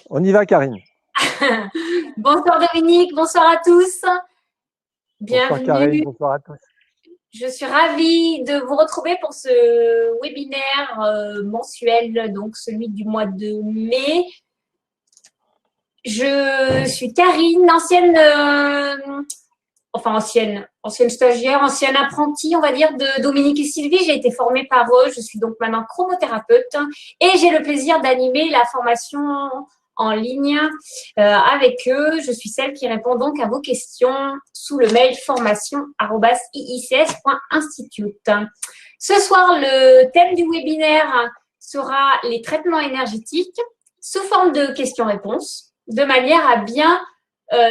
On y va, Karine. Bonsoir Dominique, bonsoir à tous. Bienvenue. Bonsoir Karine, bonsoir à tous. Je suis ravie de vous retrouver pour ce webinaire mensuel, donc celui du mois de mai. Je suis Karine, ancienne stagiaire, ancienne apprentie, on va dire, de Dominique et Sylvie. J'ai été formée par eux. Je suis donc maintenant chromothérapeute et j'ai le plaisir d'animer la formation en ligne avec eux. Je suis celle qui répond donc à vos questions sous le mail formation@iics.institute. Ce soir, le thème du webinaire sera les traitements énergétiques sous forme de questions-réponses, de manière à bien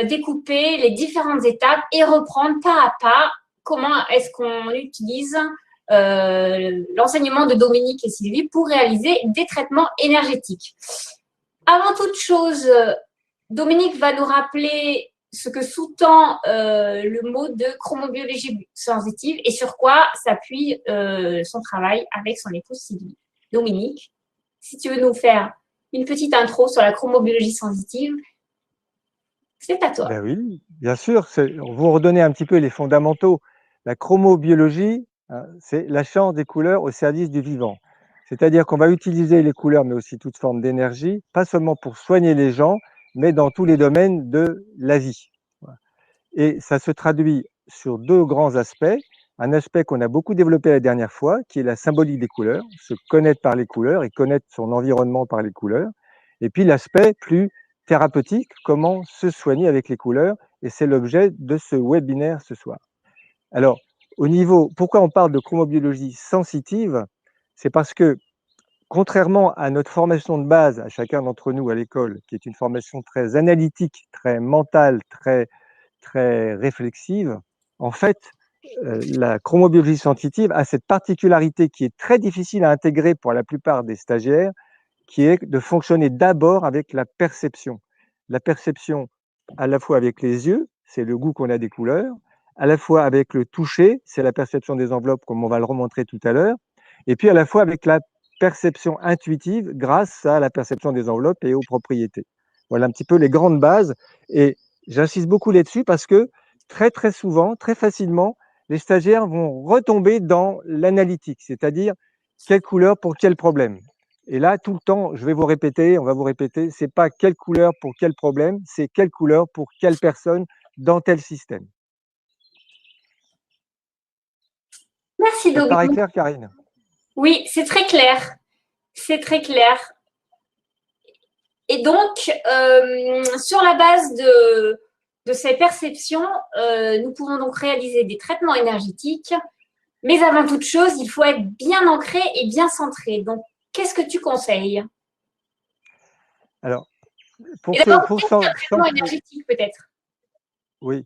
découper les différentes étapes et reprendre pas à pas comment est-ce qu'on utilise l'enseignement de Dominique et Sylvie pour réaliser des traitements énergétiques. Avant toute chose, Dominique va nous rappeler ce que sous-tend le mot de chromobiologie sensitive et sur quoi s'appuie son travail avec son épouse Sylvie. Dominique, si tu veux nous faire une petite intro sur la chromobiologie sensitive, c'est à toi. Ben oui, bien sûr. Vous redonnez un petit peu les fondamentaux. La chromobiologie, c'est la science des couleurs au service du vivant. C'est-à-dire qu'on va utiliser les couleurs, mais aussi toute forme d'énergie, pas seulement pour soigner les gens, mais dans tous les domaines de la vie. Et ça se traduit sur deux grands aspects. Un aspect qu'on a beaucoup développé la dernière fois, qui est la symbolique des couleurs, se connaître par les couleurs et connaître son environnement par les couleurs. Et puis l'aspect plus thérapeutique, comment se soigner avec les couleurs, et c'est l'objet de ce webinaire ce soir. Alors, pourquoi on parle de chromobiologie sensitive? C'est parce que, contrairement à notre formation de base, à chacun d'entre nous à l'école, qui est une formation très analytique, très mentale, très réflexive, en fait, la chromobiologie sensitive a cette particularité qui est très difficile à intégrer pour la plupart des stagiaires, qui est de fonctionner d'abord avec la perception. La perception à la fois avec les yeux, c'est le goût qu'on a des couleurs, à la fois avec le toucher, c'est la perception des enveloppes comme on va le remontrer tout à l'heure, et puis à la fois avec la perception intuitive grâce à la perception des enveloppes et aux propriétés. Voilà un petit peu les grandes bases, et j'insiste beaucoup là-dessus parce que très souvent, très facilement, les stagiaires vont retomber dans l'analytique, c'est-à-dire quelle couleur pour quel problème. Et là, tout le temps, on va vous répéter, c'est pas quelle couleur pour quel problème, c'est quelle couleur pour quelle personne dans tel système. Merci Ça te paraît Dominique. clair, Karine? Oui, c'est très clair. C'est très clair. Et donc, sur la base de ces perceptions, nous pouvons donc réaliser des traitements énergétiques. Mais avant toute chose, il faut être bien ancré et bien centré. Donc, qu'est-ce que tu conseilles? Alors, et d'abord, qu'est-ce qu'un traitement énergétique peut-être? Oui,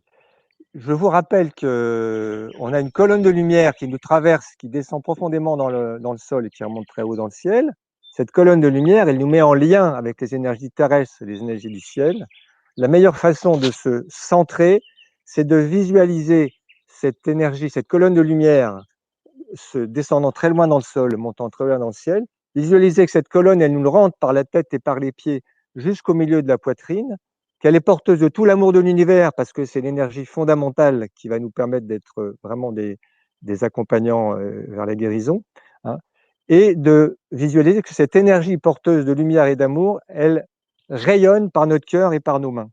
je vous rappelle qu'on a une colonne de lumière qui nous traverse, qui descend profondément dans le sol et qui remonte très haut dans le ciel. Cette colonne de lumière, elle nous met en lien avec les énergies terrestres et les énergies du ciel. La meilleure façon de se centrer, c'est de visualiser cette énergie, cette colonne de lumière se descendant très loin dans le sol, montant très loin dans le ciel. Visualiser que cette colonne, elle nous rentre par la tête et par les pieds jusqu'au milieu de la poitrine, qu'elle est porteuse de tout l'amour de l'univers, parce que c'est l'énergie fondamentale qui va nous permettre d'être vraiment des accompagnants vers la guérison, hein, et de visualiser que cette énergie porteuse de lumière et d'amour, elle rayonne par notre cœur et par nos mains.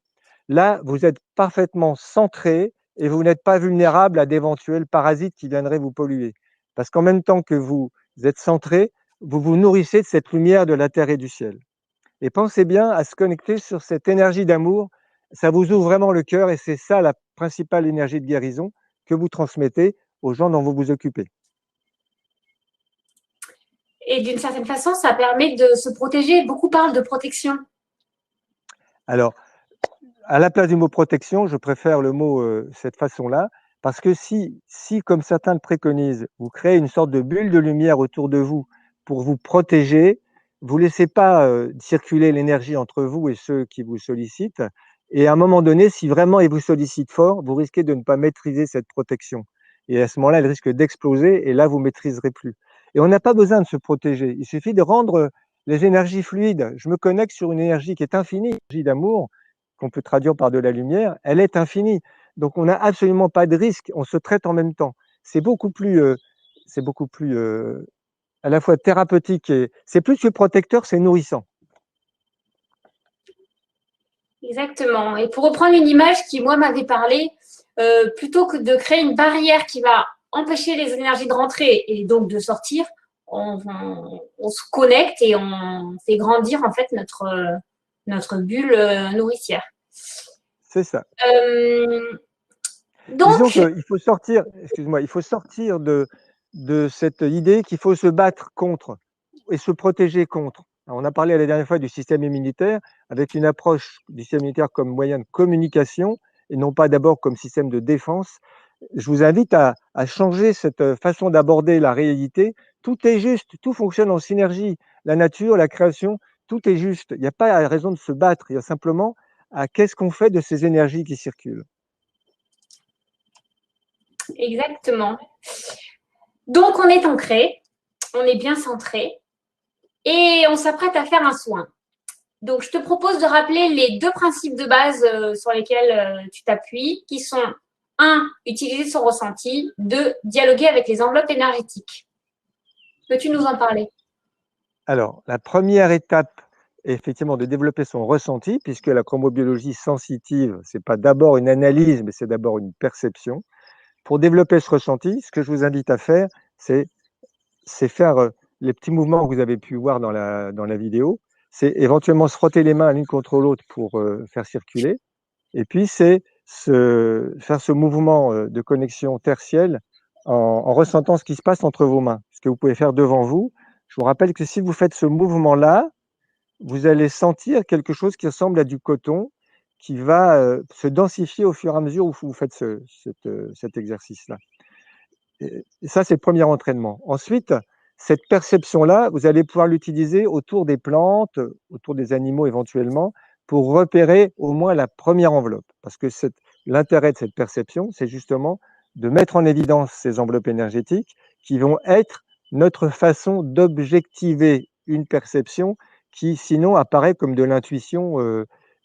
Là, vous êtes parfaitement centré et vous n'êtes pas vulnérable à d'éventuels parasites qui viendraient vous polluer. Parce qu'en même temps que vous êtes centré, vous vous nourrissez de cette lumière de la terre et du ciel. Et pensez bien à se connecter sur cette énergie d'amour. Ça vous ouvre vraiment le cœur et c'est ça la principale énergie de guérison que vous transmettez aux gens dont vous vous occupez. Et d'une certaine façon, ça permet de se protéger. Beaucoup parlent de protection. Alors, à la place du mot protection, je préfère le mot cette façon-là, parce que si, comme certains le préconisent, vous créez une sorte de bulle de lumière autour de vous pour vous protéger, vous ne laissez pas circuler l'énergie entre vous et ceux qui vous sollicitent, et à un moment donné, si vraiment ils vous sollicitent fort, vous risquez de ne pas maîtriser cette protection. Et à ce moment-là, elle risque d'exploser, et là, vous ne maîtriserez plus. Et on n'a pas besoin de se protéger. Il suffit de rendre les énergies fluides. Je me connecte sur une énergie qui est infinie, l'énergie d'amour, qu'on peut traduire par de la lumière, elle est infinie. Donc on n'a absolument pas de risque, on se traite en même temps. C'est beaucoup plus, à la fois thérapeutique et c'est plus que protecteur, c'est nourrissant. Exactement. Et pour reprendre une image qui, moi, m'avait parlé, plutôt que de créer une barrière qui va empêcher les énergies de rentrer et donc de sortir, on se connecte et on fait grandir en fait notre bulle nourricière. C'est ça. Donc, disons qu'il faut sortir, excuse-moi, il faut sortir de cette idée qu'il faut se battre contre et se protéger contre. Alors, on a parlé la dernière fois du système immunitaire avec une approche du système immunitaire comme moyen de communication et non pas d'abord comme système de défense. Je vous invite à changer cette façon d'aborder la réalité. Tout est juste, tout fonctionne en synergie. La nature, la création, tout est juste. Il n'y a pas raison de se battre, il y a simplement à qu'est-ce qu'on fait de ces énergies qui circulent. exactement. Donc, on est ancré, on est bien centré et on s'apprête à faire un soin. Donc, je te propose de rappeler les deux principes de base sur lesquels tu t'appuies, qui sont 1. Utiliser son ressenti, 2. Dialoguer avec les enveloppes énergétiques. Peux-tu nous en parler? Alors, la première étape est effectivement de développer son ressenti, puisque la chromobiologie sensitive, ce n'est pas d'abord une analyse, mais c'est d'abord une perception. Pour développer ce ressenti, ce que je vous invite à faire, c'est faire les petits mouvements que vous avez pu voir dans la vidéo. C'est éventuellement se frotter les mains l'une contre l'autre pour faire circuler. Et puis, c'est faire ce mouvement de connexion tertielle en ressentant ce qui se passe entre vos mains, ce que vous pouvez faire devant vous. Je vous rappelle que si vous faites ce mouvement-là, vous allez sentir quelque chose qui ressemble à du coton qui va se densifier au fur et à mesure où vous faites cet exercice-là. Et ça, c'est le premier entraînement. Ensuite, cette perception-là, vous allez pouvoir l'utiliser autour des plantes, autour des animaux éventuellement, pour repérer au moins la première enveloppe. Parce que l'intérêt de cette perception, c'est justement de mettre en évidence ces enveloppes énergétiques qui vont être notre façon d'objectiver une perception qui, sinon, apparaît comme de l'intuition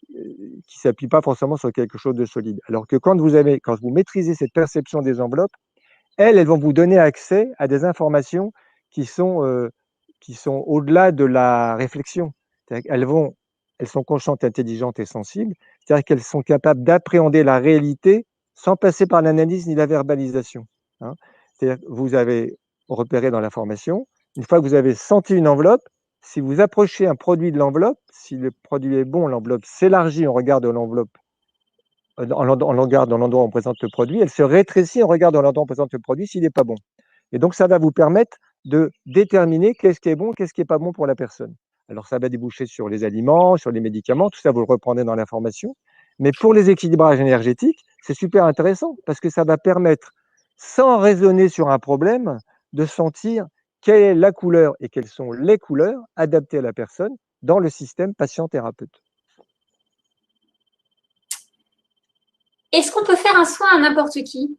qui ne s'appuie pas forcément sur quelque chose de solide. Alors que quand vous maîtrisez cette perception des enveloppes, elles vont vous donner accès à des informations qui sont au-delà de la réflexion. Elles sont conscientes, intelligentes et sensibles, c'est-à-dire qu'elles sont capables d'appréhender la réalité sans passer par l'analyse ni la verbalisation. Hein. C'est-à-dire que vous avez repéré dans l'information, une fois que vous avez senti une enveloppe, si vous approchez un produit de l'enveloppe, si le produit est bon, l'enveloppe s'élargit en regard de l'enveloppe en regard dans l'endroit où on présente le produit, elle se rétrécit en regard dans l'endroit où on présente le produit s'il n'est pas bon. Et donc, ça va vous permettre de déterminer qu'est-ce qui est bon, qu'est-ce qui n'est pas bon pour la personne. Alors, ça va déboucher sur les aliments, sur les médicaments, tout ça, vous le reprendrez dans l'information. Mais pour les équilibrages énergétiques, c'est super intéressant parce que ça va permettre, sans raisonner sur un problème, de sentir quelle est la couleur et quelles sont les couleurs adaptées à la personne dans le système patient-thérapeute. Est-ce qu'on peut faire un soin à n'importe qui?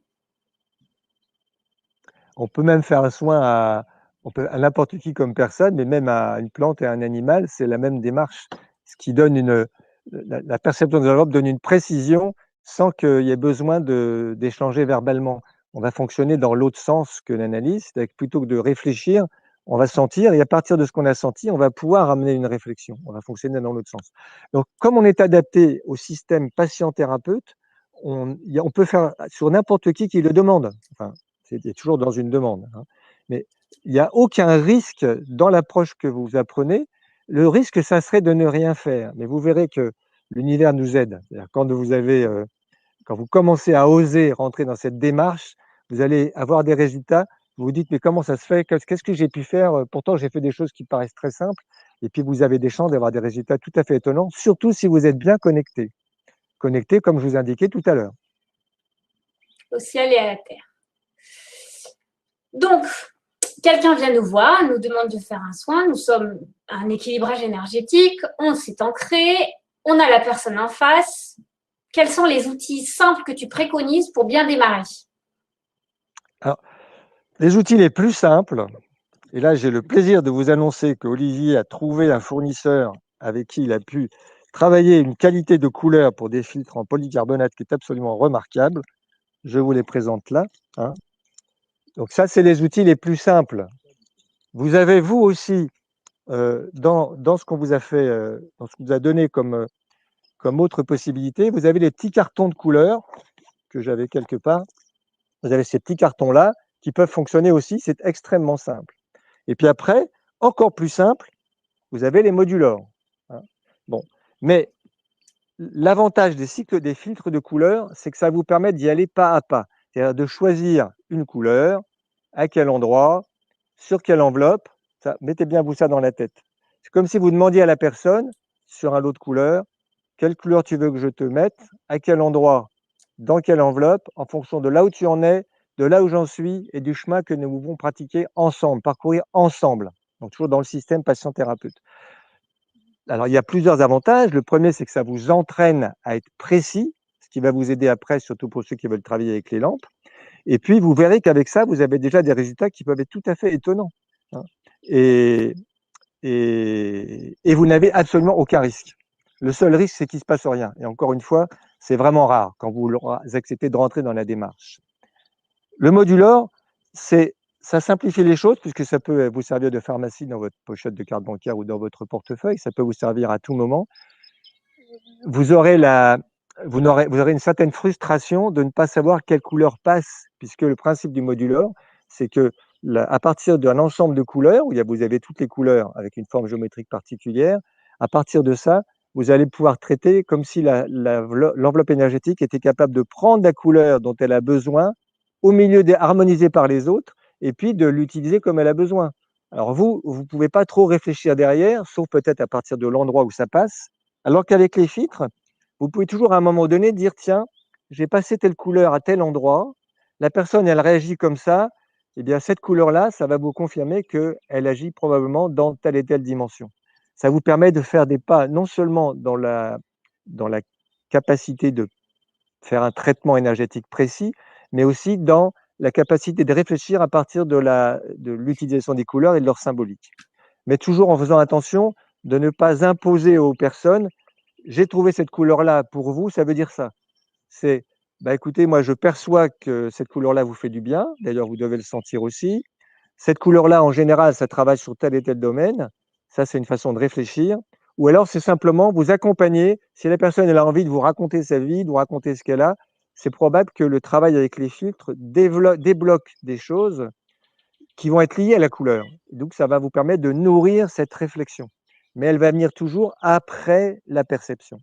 On peut même faire un soin à n'importe qui comme personne, mais même à une plante et à un animal, c'est la même démarche. Ce qui donne la perception de l'enveloppe donne une précision sans qu'il y ait besoin d'échanger verbalement. On va fonctionner dans l'autre sens que l'analyse, c'est-à-dire que plutôt que de réfléchir, on va sentir et à partir de ce qu'on a senti, on va pouvoir amener une réflexion. On va fonctionner dans l'autre sens. Donc, comme on est adapté au système patient-thérapeute, on peut faire sur n'importe qui le demande. Enfin, c'est toujours dans une demande. Hein. Mais il n'y a aucun risque dans l'approche que vous apprenez. Le risque, ça serait de ne rien faire. Mais vous verrez que l'univers nous aide. Quand vous commencez à oser rentrer dans cette démarche, vous allez avoir des résultats. Vous vous dites, mais comment ça se fait? Qu'est-ce que j'ai pu faire? Pourtant, j'ai fait des choses qui paraissent très simples. Et puis, vous avez des chances d'avoir des résultats tout à fait étonnants, surtout si vous êtes bien connecté. Connecté, comme je vous indiquais tout à l'heure. Au ciel et à la terre. Donc, quelqu'un vient nous voir, nous demande de faire un soin, nous sommes un équilibrage énergétique, on s'est ancré, on a la personne en face. Quels sont les outils simples que tu préconises pour bien démarrer? Alors, les outils les plus simples, Et là, j'ai le plaisir de vous annoncer qu'Olivier a trouvé un fournisseur avec qui il a pu travailler une qualité de couleur pour des filtres en polycarbonate qui est absolument remarquable. Je vous les présente là, hein. Donc ça, c'est les outils les plus simples. Vous avez, vous aussi, dans ce qu'on vous a fait, dans ce qu'on vous a donné comme autre possibilité, vous avez les petits cartons de couleur que j'avais quelque part. Vous avez ces petits cartons-là qui peuvent fonctionner aussi, c'est extrêmement simple. Et puis après, encore plus simple, vous avez les modulors, hein. Bon, mais l'avantage des filtres de couleur, c'est que ça vous permet d'y aller pas à pas, c'est-à-dire de choisir une couleur, à quel endroit, sur quelle enveloppe. Ça, mettez bien vous ça dans la tête. C'est comme si vous demandiez à la personne, sur un lot de couleurs, quelle couleur tu veux que je te mette, à quel endroit, dans quelle enveloppe, en fonction de là où tu en es, de là où j'en suis et du chemin que nous pouvons pratiquer ensemble, parcourir ensemble. Donc toujours dans le système patient-thérapeute. Alors il y a plusieurs avantages. Le premier, c'est que ça vous entraîne à être précis, ce qui va vous aider après, surtout pour ceux qui veulent travailler avec les lampes. Et puis vous verrez qu'avec ça, vous avez déjà des résultats qui peuvent être tout à fait étonnants, hein. Et, et vous n'avez absolument aucun risque. Le seul risque, c'est qu'il ne se passe rien. Et encore une fois, c'est vraiment rare quand vous acceptez de rentrer dans la démarche. Le modulor, ça simplifie les choses puisque ça peut vous servir de pharmacie dans votre pochette de carte bancaire ou dans votre portefeuille. Ça peut vous servir à tout moment. Vous aurez une certaine frustration de ne pas savoir quelle couleur passe, puisque le principe du modulor, c'est que à partir d'un ensemble de couleurs, où vous avez toutes les couleurs avec une forme géométrique particulière, à partir de ça, vous allez pouvoir traiter comme si l'enveloppe énergétique était capable de prendre la couleur dont elle a besoin, au milieu harmonisée par les autres, et puis de l'utiliser comme elle a besoin. Alors vous ne pouvez pas trop réfléchir derrière, sauf peut-être à partir de l'endroit où ça passe, alors qu'avec les filtres, vous pouvez toujours à un moment donné dire, tiens, j'ai passé telle couleur à tel endroit, la personne, elle réagit comme ça, eh bien cette couleur-là, ça va vous confirmer qu'elle agit probablement dans telle et telle dimension. Ça vous permet de faire des pas, non seulement dans la capacité de faire un traitement énergétique précis, mais aussi dans la capacité de réfléchir à partir de l'utilisation des couleurs et de leur symbolique. Mais toujours en faisant attention de ne pas imposer aux personnes, j'ai trouvé cette couleur-là pour vous, ça veut dire ça. C'est, bah écoutez, moi je perçois que cette couleur-là vous fait du bien, d'ailleurs vous devez le sentir aussi. Cette couleur-là, en général, ça travaille sur tel et tel domaine. Ça, c'est une façon de réfléchir. Ou alors, c'est simplement vous accompagner. Si la personne elle a envie de vous raconter sa vie, de vous raconter ce qu'elle a, c'est probable que le travail avec les filtres débloque des choses qui vont être liées à la couleur. Donc, ça va vous permettre de nourrir cette réflexion. Mais elle va venir toujours après la perception.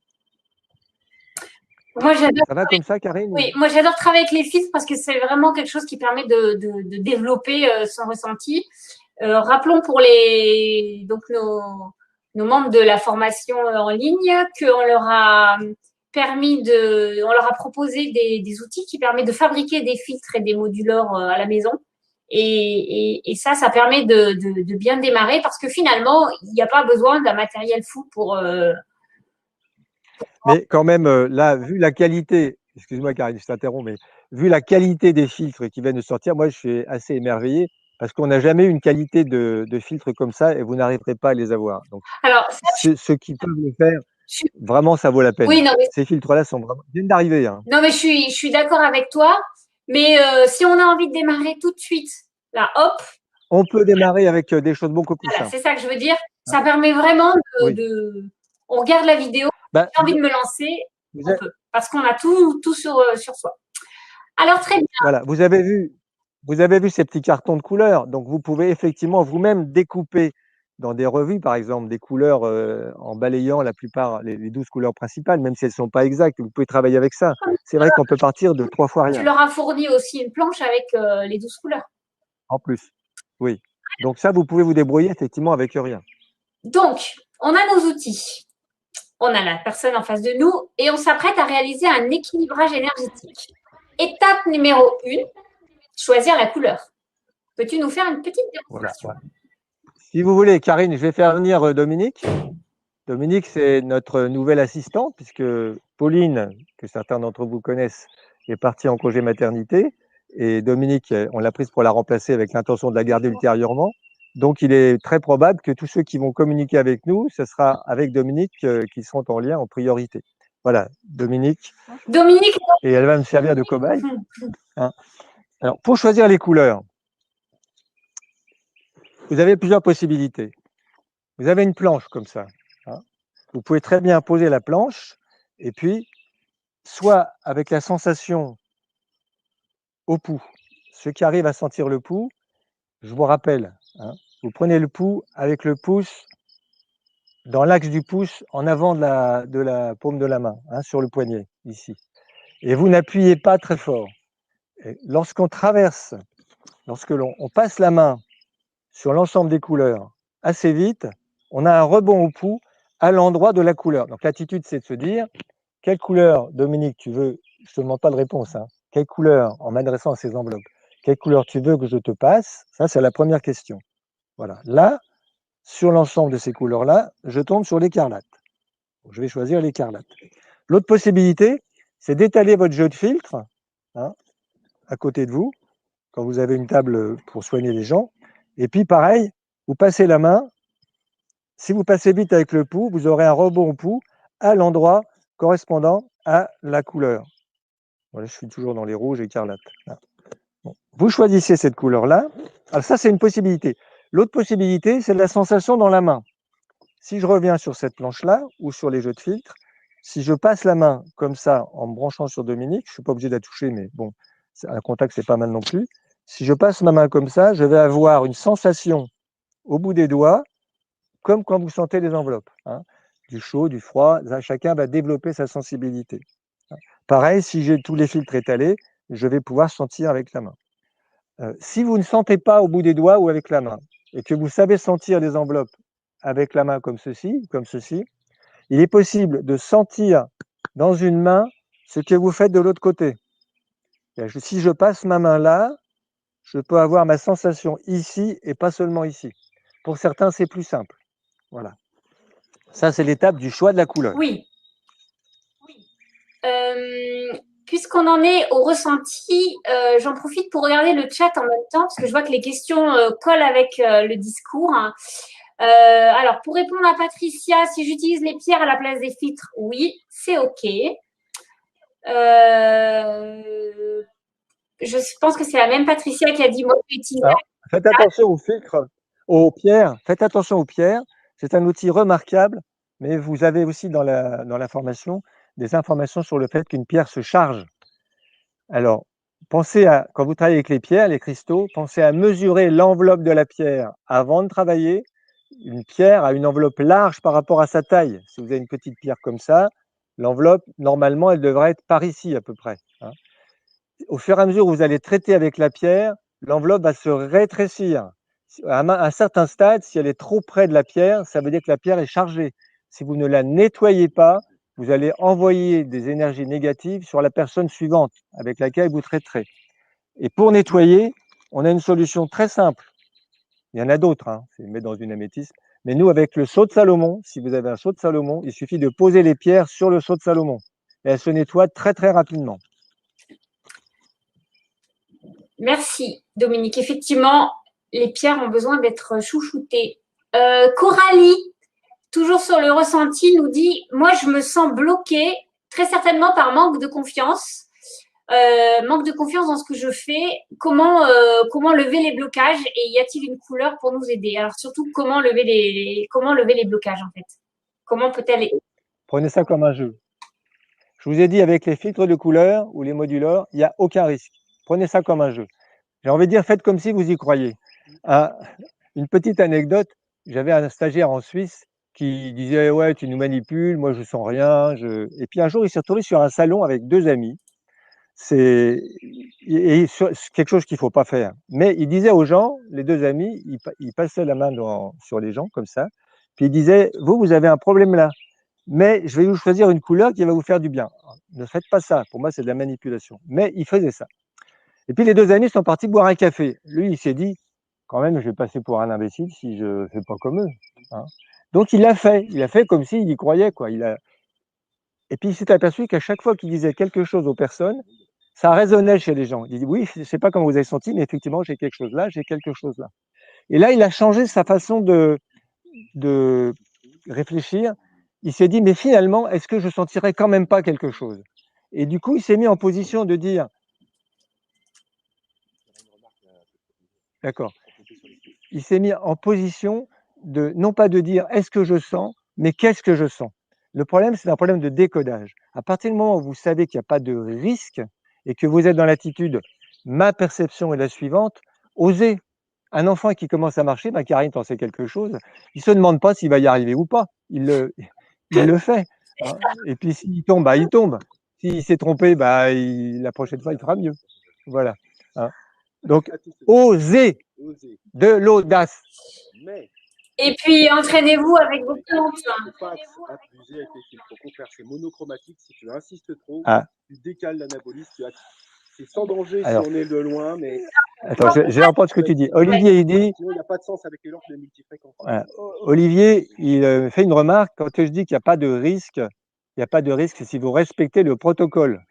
Moi, j'adore. Ça va comme ça, Karine? Oui, moi j'adore travailler avec les filtres parce que c'est vraiment quelque chose qui permet de développer son ressenti. Rappelons pour nos membres de la formation en ligne qu'on leur a on leur a proposé des outils qui permettent de fabriquer des filtres et des modulors à la maison. Et ça permet de bien démarrer parce que finalement, il n'y a pas besoin d'un matériel fou pour. Mais quand même, là, vu la qualité, excuse-moi Karine, je t'interromps, mais vu la qualité des filtres qui viennent de sortir, moi je suis assez émerveillé parce qu'on n'a jamais eu une qualité de filtres comme ça et vous n'arriverez pas à les avoir. Donc, Alors, ceux qui peuvent le faire, vraiment, ça vaut la peine. oui, non, mais Ces filtres-là viennent d'arriver, hein. non, mais je suis d'accord avec toi. Mais si on a envie de démarrer tout de suite, là, hop. On peut démarrer avec des choses beaucoup plus Voilà, simples. c'est ça que je veux dire. Ça permet vraiment Oui. On regarde la vidéo, Bah, j'ai envie de me lancer, on peut. Parce qu'on a tout sur soi. Alors, très bien. Voilà, vous avez vu ces petits cartons de couleurs. Donc, vous pouvez effectivement vous-même découper dans des revues, par exemple, des couleurs en balayant la plupart, les 12 couleurs principales, même si elles ne sont pas exactes. Vous pouvez travailler avec ça. C'est vrai qu'on peut partir de 3 fois rien. Tu leur as fourni aussi une planche avec les 12 couleurs. En plus, oui. Donc ça, vous pouvez vous débrouiller effectivement avec rien. Donc, on a nos outils. On a la personne en face de nous et on s'apprête à réaliser un équilibrage énergétique. Étape numéro 1, choisir la couleur. Peux-tu nous faire une petite démonstration? Voilà. Si vous voulez, Karine, je vais faire venir Dominique. Dominique, c'est notre nouvelle assistante, puisque Pauline, que certains d'entre vous connaissent, est partie en congé maternité. Et Dominique, on l'a prise pour la remplacer avec l'intention de la garder ultérieurement. Donc, il est très probable que tous ceux qui vont communiquer avec nous, ce sera avec Dominique qui seront en lien en priorité. Voilà, Dominique. Dominique. Et elle va me servir de cobaye. Hein. Alors, pour choisir les couleurs, vous avez plusieurs possibilités. Vous avez une planche comme ça. Hein. Vous pouvez très bien poser la planche et puis, soit avec la sensation au pouls, ceux qui arrivent à sentir le pouls, je vous rappelle, hein, vous prenez le pouls avec le pouce dans l'axe du pouce en avant de la paume de la main, hein, sur le poignet, ici. Et vous n'appuyez pas très fort. Lorsqu'on traverse, lorsque l'on passe la main sur l'ensemble des couleurs assez vite, on a un rebond au pouls à l'endroit de la couleur. Donc l'attitude, c'est de se dire, quelle couleur, Dominique, tu veux, je ne te demande pas de réponse, hein, quelle couleur, en m'adressant à ces enveloppes, quelle couleur tu veux que je te passe? Ça, c'est la première question. Voilà. Là, sur l'ensemble de ces couleurs-là, je tombe sur l'écarlate. Je vais choisir l'écarlate. L'autre possibilité, c'est d'étaler votre jeu de filtre, hein, à côté de vous, quand vous avez une table pour soigner les gens. Et puis, pareil, vous passez la main. Si vous passez vite avec le pouls, vous aurez un rebond au pouls à l'endroit correspondant à la couleur. Voilà, je suis toujours dans les rouges écarlates. Bon. Vous choisissez cette couleur-là. Alors ça, c'est une possibilité. L'autre possibilité, c'est la sensation dans la main. Si je reviens sur cette planche-là ou sur les jeux de filtres, si je passe la main comme ça en me branchant sur Dominique, je ne suis pas obligé de la toucher, mais bon, un contact, c'est pas mal non plus. Si je passe ma main comme ça, je vais avoir une sensation au bout des doigts, comme quand vous sentez les enveloppes. Hein, du chaud, du froid, chacun va développer sa sensibilité. Pareil, si j'ai tous les filtres étalés, je vais pouvoir sentir avec la main. Si vous ne sentez pas au bout des doigts ou avec la main, et que vous savez sentir les enveloppes avec la main comme ceci, il est possible de sentir dans une main ce que vous faites de l'autre côté. Si je passe ma main là, je peux avoir ma sensation ici et pas seulement ici. Pour certains, c'est plus simple. Voilà. Ça, c'est l'étape du choix de la couleur. Oui. Puisqu'on en est au ressenti, j'en profite pour regarder le chat en même temps, parce que je vois que les questions collent avec le discours. Hein. Alors, pour répondre à Patricia, si j'utilise les pierres à la place des filtres, oui, c'est OK. Je pense que c'est la même Patricia qui a dit moi, faites attention aux filtres, aux pierres. Faites attention aux pierres. C'est un outil remarquable, mais vous avez aussi dans l'information des informations sur le fait qu'une pierre se charge. Alors, pensez à, quand vous travaillez avec les pierres, les cristaux, pensez à mesurer l'enveloppe de la pierre avant de travailler. Une pierre a une enveloppe large par rapport à sa taille. Si vous avez une petite pierre comme ça, l'enveloppe, normalement, elle devrait être par ici à peu près. Hein. Au fur et à mesure où vous allez traiter avec la pierre, l'enveloppe va se rétrécir. À un certain stade, si elle est trop près de la pierre, ça veut dire que la pierre est chargée. Si vous ne la nettoyez pas, vous allez envoyer des énergies négatives sur la personne suivante avec laquelle vous traiterez. Et pour nettoyer, on a une solution très simple. Il y en a d'autres, hein, c'est mettre dans une améthyste. Mais nous, avec le seau de Salomon, si vous avez un seau de Salomon, il suffit de poser les pierres sur le seau de Salomon. Et elles se nettoient très, très rapidement. Merci, Dominique. Effectivement, les pierres ont besoin d'être chouchoutées. Coralie, toujours sur le ressenti, nous dit « Moi, je me sens bloquée, très certainement par manque de confiance. Manque de confiance dans ce que je fais. Comment lever les blocages et y a-t-il une couleur pour nous aider ?» Alors surtout, comment lever les blocages en fait? Comment peut-elle... Prenez ça comme un jeu. Je vous ai dit, avec les filtres de couleur ou les moduleurs, il n'y a aucun risque. Prenez ça comme un jeu. J'ai envie de dire, faites comme si vous y croyez. Une petite anecdote, j'avais un stagiaire en Suisse qui disait « Ouais, tu nous manipules, moi je sens rien. » Et puis un jour, il s'est retrouvé sur un salon avec deux amis. C'est quelque chose qu'il ne faut pas faire. Mais il disait aux gens, les deux amis, il passait la main sur les gens comme ça, puis il disait « Vous avez un problème là. Mais je vais vous choisir une couleur qui va vous faire du bien. Ne faites pas ça. Pour moi, c'est de la manipulation. » Mais il faisait ça. Et puis les deux amis sont partis boire un café. Lui, il s'est dit, quand même, je vais passer pour un imbécile si je ne fais pas comme eux. Hein. Donc il l'a fait. Il a fait comme s'il y croyait. Quoi. Et puis il s'est aperçu qu'à chaque fois qu'il disait quelque chose aux personnes, ça résonnait chez les gens. Il dit, oui, je ne sais pas comment vous avez senti, mais effectivement, j'ai quelque chose là, j'ai quelque chose là. Et là, il a changé sa façon de réfléchir. Il s'est dit, mais finalement, est-ce que je sentirais quand même pas quelque chose? Et du coup, il s'est mis en position de dire, d'accord, il s'est mis en position de, non pas de dire, est-ce que je sens, mais qu'est-ce que je sens? Le problème, c'est un problème de décodage. À partir du moment où vous savez qu'il n'y a pas de risque et que vous êtes dans l'attitude, ma perception est la suivante, osez. Un enfant qui commence à marcher, bah, Karine, t'en sais quelque chose, il ne se demande pas s'il va y arriver ou pas. Il le fait. Hein. Et puis s'il tombe, bah, il tombe. S'il s'est trompé, bah, la prochaine fois, il fera mieux. Voilà. Hein. Donc, osez de l'audace. Et puis, entraînez-vous avec vos plantes. Il ne faut pas abuser avec les filtres. Au contraire, c'est monochromatique. Si tu insistes trop, tu décales l'anabolisme. C'est sans danger. Alors, si on est de loin, mais... Attends, je vais reprendre ce que tu dis. Olivier, il dit... Sinon, il n'y a pas de sens avec les lampes de multifréquences. Olivier, il fait une remarque. Quand je dis qu'il n'y a pas de risque, il n'y a pas de risque si vous respectez le protocole.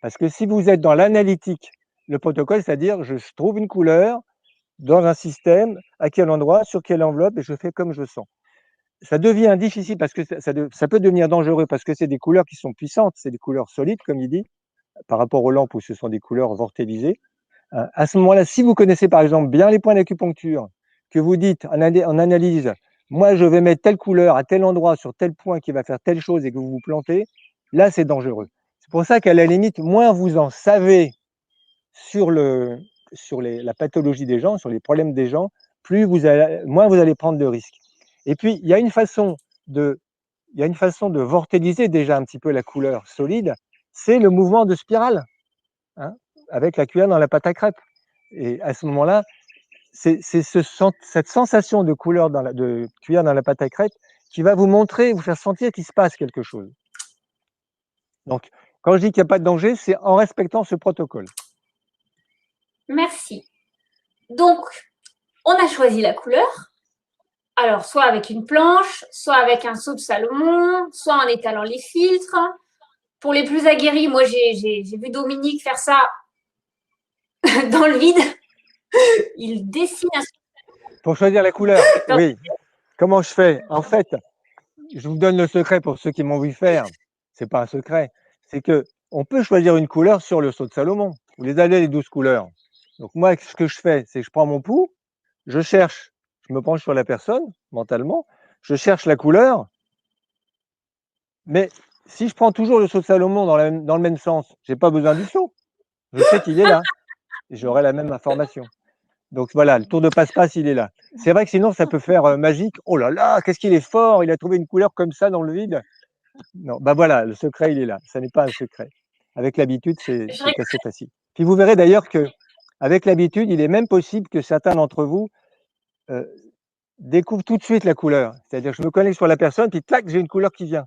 Parce que si vous êtes dans l'analytique, le protocole, c'est-à-dire je trouve une couleur dans un système, à quel endroit, sur quelle enveloppe, et je fais comme je sens. Ça devient difficile parce que ça peut devenir dangereux parce que c'est des couleurs qui sont puissantes, c'est des couleurs solides, comme il dit, par rapport aux lampes où ce sont des couleurs vortélisées. À ce moment-là, si vous connaissez par exemple bien les points d'acupuncture, que vous dites en analyse, moi je vais mettre telle couleur à tel endroit sur tel point qui va faire telle chose et que vous vous plantez, là c'est dangereux. C'est pour ça qu'à la limite, moins vous en savez sur la pathologie des gens, sur les problèmes des gens, moins vous allez prendre de risques. Et puis, il y a une façon de vortéliser déjà un petit peu la couleur solide, c'est le mouvement de spirale, hein, avec la cuillère dans la pâte à crêpes. Et à ce moment-là, c'est cette sensation de couleur de cuillère dans la pâte à crêpes qui va vous montrer, vous faire sentir qu'il se passe quelque chose. Donc, quand je dis qu'il n'y a pas de danger, c'est en respectant ce protocole. Merci. Donc, on a choisi la couleur. Alors, soit avec une planche, soit avec un seau de Salomon, soit en étalant les filtres. Pour les plus aguerris, moi, j'ai vu Dominique faire ça dans le vide. Il dessine un... Pour choisir la couleur, oui. Comment je fais? En fait, je vous donne le secret pour ceux qui m'ont vu faire. C'est pas un secret. C'est que on peut choisir une couleur sur le seau de Salomon. Vous les avez, les 12 couleurs. Donc moi, ce que je fais, c'est que je prends mon pouls, je cherche, je me penche sur la personne mentalement, je cherche la couleur, mais si je prends toujours le seau de Salomon dans le même sens, je n'ai pas besoin du seau. Je sais qu'il est là et j'aurai la même information. Donc voilà, le tour de passe-passe, il est là. C'est vrai que sinon, ça peut faire magique. Oh là là, qu'est-ce qu'il est fort, il a trouvé une couleur comme ça dans le vide. Non, bah voilà, le secret, il est là. Ça n'est pas un secret. Avec l'habitude, c'est assez facile. Puis vous verrez d'ailleurs que avec l'habitude, il est même possible que certains d'entre vous découvrent tout de suite la couleur. C'est-à-dire, je me connecte sur la personne, puis tac, j'ai une couleur qui vient.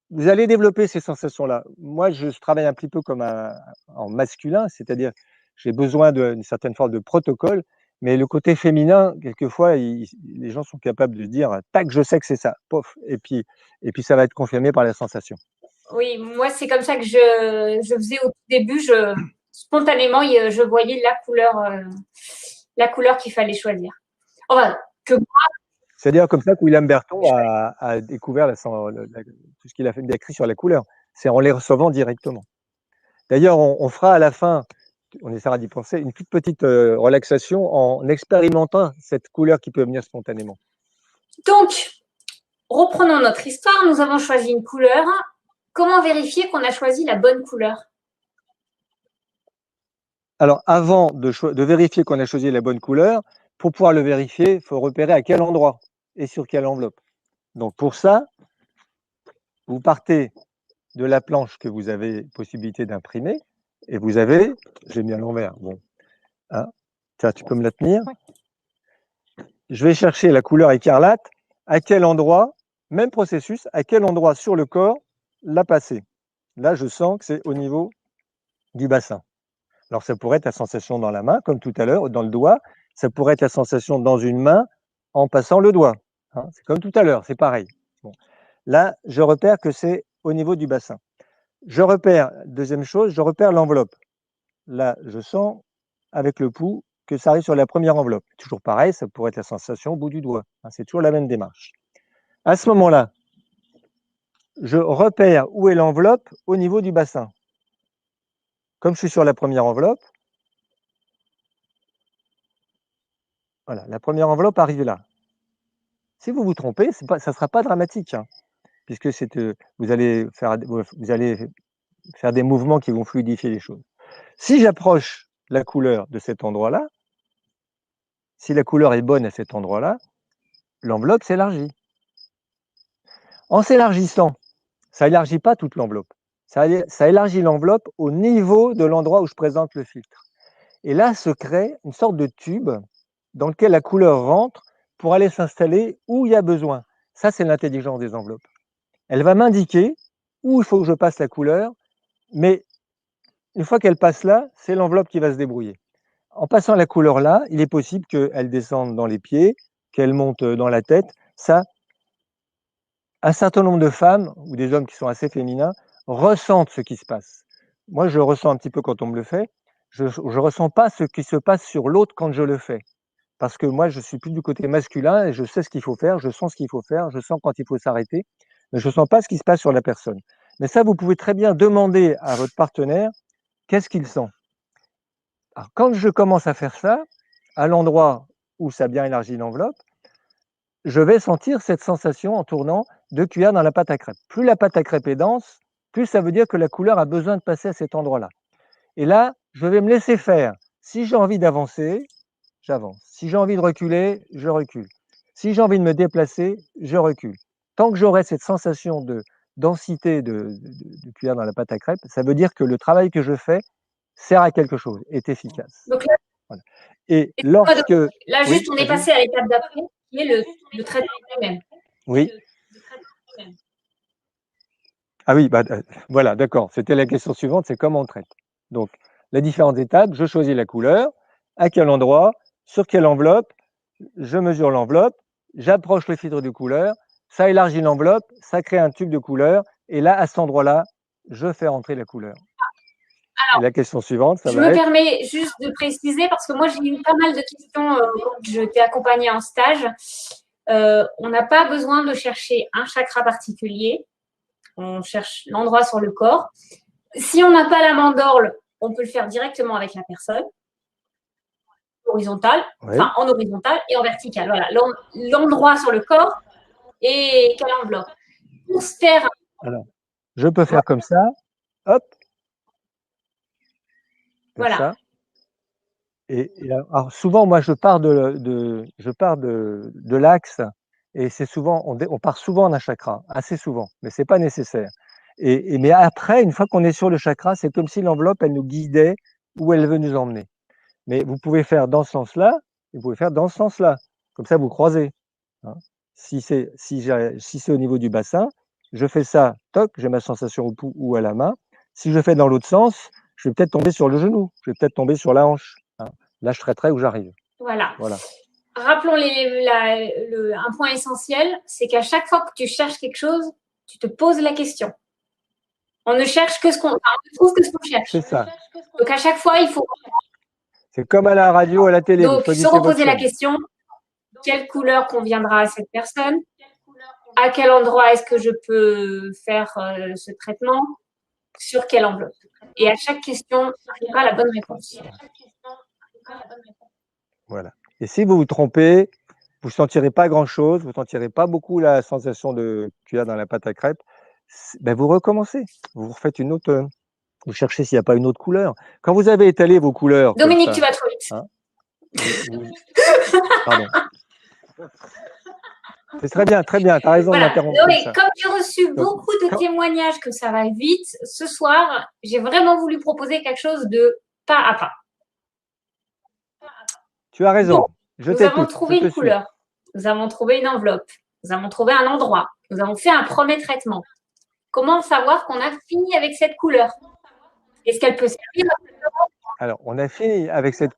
Vous allez développer ces sensations-là. Moi, je travaille un petit peu comme en masculin, c'est-à-dire, j'ai besoin d'une certaine forme de protocole, mais le côté féminin, quelquefois, les gens sont capables de dire, tac, je sais que c'est ça, pof, et puis ça va être confirmé par la sensation. Oui, moi, c'est comme ça que je faisais au début. Spontanément, je voyais la couleur qu'il fallait choisir. Enfin, que moi... C'est-à-dire comme ça que William Berton a découvert tout ce qu'il a écrit sur la couleur. C'est en les recevant directement. D'ailleurs, on fera à la fin, on essaiera d'y penser, une toute petite relaxation en expérimentant cette couleur qui peut venir spontanément. Donc, reprenons notre histoire. Nous avons choisi une couleur. Comment vérifier qu'on a choisi la bonne couleur? Alors, avant de vérifier qu'on a choisi la bonne couleur, pour pouvoir le vérifier, il faut repérer à quel endroit et sur quelle enveloppe. Donc, pour ça, vous partez de la planche que vous avez possibilité d'imprimer et vous avez, j'ai mis à l'envers, bon, hein, tiens, tu peux me la tenir. Je vais chercher la couleur écarlate, à quel endroit, même processus, à quel endroit sur le corps la passer. Là, je sens que c'est au niveau du bassin. Alors, ça pourrait être la sensation dans la main, comme tout à l'heure, dans le doigt. Ça pourrait être la sensation dans une main en passant le doigt. Hein, c'est comme tout à l'heure, c'est pareil. Bon. Là, je repère que c'est au niveau du bassin. Je repère, deuxième chose, je repère l'enveloppe. Là, je sens avec le pouls que ça arrive sur la première enveloppe. Toujours pareil, ça pourrait être la sensation au bout du doigt. Hein, c'est toujours la même démarche. À ce moment-là, je repère où est l'enveloppe au niveau du bassin. Comme je suis sur la première enveloppe, voilà, la première enveloppe arrive là. Si vous vous trompez, ça ne sera pas dramatique, hein, puisque vous allez faire des mouvements qui vont fluidifier les choses. Si j'approche la couleur de cet endroit-là, si la couleur est bonne à cet endroit-là, l'enveloppe s'élargit. En s'élargissant, ça n'élargit pas toute l'enveloppe. Ça élargit l'enveloppe au niveau de l'endroit où je présente le filtre. Et là se crée une sorte de tube dans lequel la couleur rentre pour aller s'installer où il y a besoin. Ça, c'est l'intelligence des enveloppes. Elle va m'indiquer où il faut que je passe la couleur, mais une fois qu'elle passe là, c'est l'enveloppe qui va se débrouiller. En passant la couleur là, il est possible qu'elle descende dans les pieds, qu'elle monte dans la tête. Ça, un certain nombre de femmes, ou des hommes qui sont assez féminins, ressentent ce qui se passe. Moi, je ressens un petit peu quand on me le fait. Je ne ressens pas ce qui se passe sur l'autre quand je le fais. Parce que moi, je suis plus du côté masculin et je sais ce qu'il faut faire, je sens ce qu'il faut faire, je sens quand il faut s'arrêter, mais je ne sens pas ce qui se passe sur la personne. Mais ça, vous pouvez très bien demander à votre partenaire qu'est-ce qu'il sent. Alors, quand je commence à faire ça, à l'endroit où ça a bien élargi l'enveloppe, je vais sentir cette sensation en tournant 2 cuillères dans la pâte à crêpes. Plus la pâte à crêpes est dense, plus ça veut dire que la couleur a besoin de passer à cet endroit-là. Et là, je vais me laisser faire. Si j'ai envie d'avancer, j'avance. Si j'ai envie de reculer, je recule. Si j'ai envie de me déplacer, je recule. Tant que j'aurai cette sensation de densité de cuillère dans la pâte à crêpes, ça veut dire que le travail que je fais sert à quelque chose, est efficace. Donc là, voilà. Et lorsque... Là, juste, on est passé à l'étape d'après, qui est le traitement lui-même. Oui. Ah oui, voilà, d'accord. C'était la question suivante, c'est comment on traite. Donc, les différentes étapes, je choisis la couleur, à quel endroit, sur quelle enveloppe, je mesure l'enveloppe, j'approche le filtre de couleur, ça élargit l'enveloppe, ça crée un tube de couleur, et là, à cet endroit-là, je fais rentrer la couleur. Alors, et la question suivante, ça je va me être... permets juste de préciser, parce que moi, j'ai eu pas mal de questions quand je t'ai accompagnée en stage. On n'a pas besoin de chercher un chakra particulier. On cherche l'endroit sur le corps. Si on n'a pas la mandorle, on peut le faire directement avec la personne. Horizontal, Oui. enfin en horizontal et en vertical. Voilà, l'endroit sur le corps et quelle enveloppe. Pour se faire... Alors, je peux faire comme ça, hop, comme voilà. ça. Et alors souvent, moi, je pars de l'axe, et c'est souvent, on part souvent d'un chakra, assez souvent, mais c'est pas nécessaire. Mais après, une fois qu'on est sur le chakra, c'est comme si l'enveloppe, elle nous guidait où elle veut nous emmener. Mais vous pouvez faire dans ce sens-là, et vous pouvez faire dans ce sens-là. Comme ça, vous croisez. Hein. Si c'est au niveau du bassin, je fais ça, toc, j'ai ma sensation au pouls ou à la main. Si je fais dans l'autre sens, je vais peut-être tomber sur le genou, je vais peut-être tomber sur la hanche. Hein. Là, je traiterai où j'arrive. Voilà. Rappelons un point essentiel, c'est qu'à chaque fois que tu cherches quelque chose, tu te poses la question. On ne cherche que ce qu'on... Enfin, on ne trouve que ce qu'on cherche. C'est ça. Donc, à chaque fois, il faut... C'est comme à la radio, à la télé. Donc, se reposer la question, quelle couleur conviendra à cette personne? À quel endroit est-ce que je peux faire ce traitement? Sur quelle enveloppe? Et à chaque question, arrivera la bonne réponse. Voilà. Et si vous vous trompez, vous ne sentirez pas grand-chose, vous ne sentirez pas beaucoup la sensation de cuillère dans la pâte à crêpes, ben vous recommencez. Vous refaites une autre... Vous cherchez s'il n'y a pas une autre couleur. Quand vous avez étalé vos couleurs... Dominique, ça, tu vas trop vite. Hein, Pardon. C'est très bien, tu as raison de m'interrompre. Comme j'ai reçu beaucoup de témoignages que ça va vite, ce soir, j'ai vraiment voulu proposer quelque chose de pas à pas. Tu as raison. Donc, nous avons trouvé une couleur, nous avons trouvé une enveloppe, nous avons trouvé un endroit, nous avons fait un premier traitement. Comment savoir qu'on a fini avec cette couleur? Est-ce qu'elle peut servir? Alors, on a fini avec cette...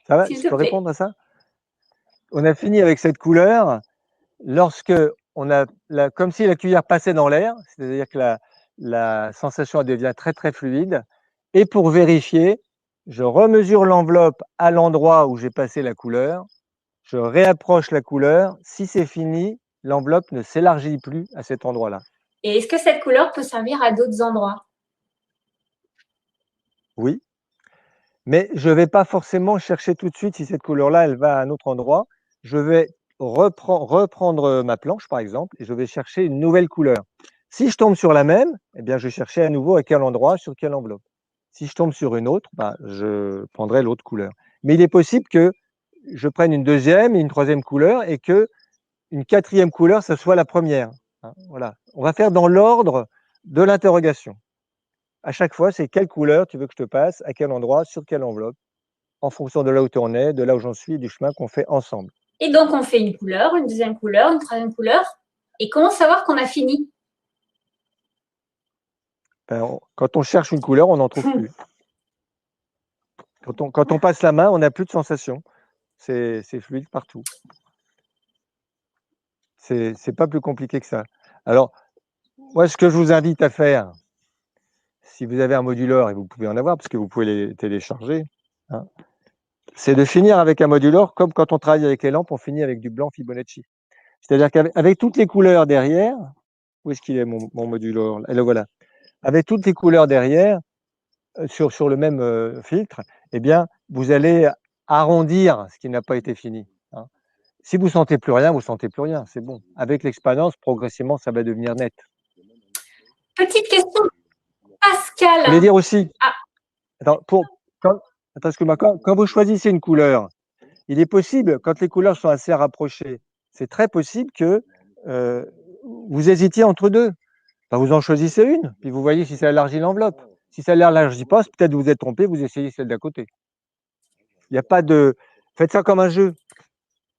Ça va? Je peux répondre à ça? On a fini avec cette couleur lorsque on a, comme si la cuillère passait dans l'air, c'est-à-dire que la sensation devient très très fluide. Et pour vérifier, je remesure l'enveloppe à l'endroit où j'ai passé la couleur, je réapproche la couleur. Si c'est fini, l'enveloppe ne s'élargit plus à cet endroit-là. Et est-ce que cette couleur peut servir à d'autres endroits? Oui, mais je ne vais pas forcément chercher tout de suite si cette couleur-là, elle va à un autre endroit. Je vais reprendre ma planche, par exemple, et je vais chercher une nouvelle couleur. Si je tombe sur la même, eh bien, je vais chercher à nouveau à quel endroit, sur quelle enveloppe. Si je tombe sur une autre, bah, je prendrai l'autre couleur. Mais il est possible que je prenne une deuxième et une troisième couleur et que une quatrième couleur, ça soit la première. Voilà. On va faire dans l'ordre de l'interrogation. À chaque fois, c'est quelle couleur tu veux que je te passe, à quel endroit, sur quelle enveloppe, en fonction de là où tu en es, de là où j'en suis et du chemin qu'on fait ensemble. Et donc, on fait une couleur, une deuxième couleur, une troisième couleur. Et comment savoir qu'on a fini? Quand on cherche une couleur, on n'en trouve plus. Quand on passe la main, on n'a plus de sensation. C'est fluide partout. C'est pas plus compliqué que ça. Alors, moi, ce que je vous invite à faire, si vous avez un modulor, et vous pouvez en avoir, parce que vous pouvez les télécharger, hein, c'est de finir avec un modulor comme quand on travaille avec les lampes, on finit avec du blanc Fibonacci. C'est-à-dire qu'avec toutes les couleurs derrière, où est-ce qu'il est mon modulor? Et le voilà. Avec toutes les couleurs derrière, sur le même filtre, eh bien, vous allez arrondir ce qui n'a pas été fini. Hein. Si vous ne sentez plus rien, vous ne sentez plus rien, c'est bon. Avec l'expérience, progressivement, ça va devenir net. Petite question, Pascal. Je voulais dire aussi, attends, parce que quand vous choisissez une couleur, il est possible, quand les couleurs sont assez rapprochées, c'est très possible que vous hésitiez entre deux. Enfin, vous en choisissez une, puis vous voyez si ça élargit l'enveloppe. Si ça ne l'élargit pas, peut-être vous vous êtes trompé, vous essayez celle d'à côté. Il n'y a pas de… Faites ça comme un jeu.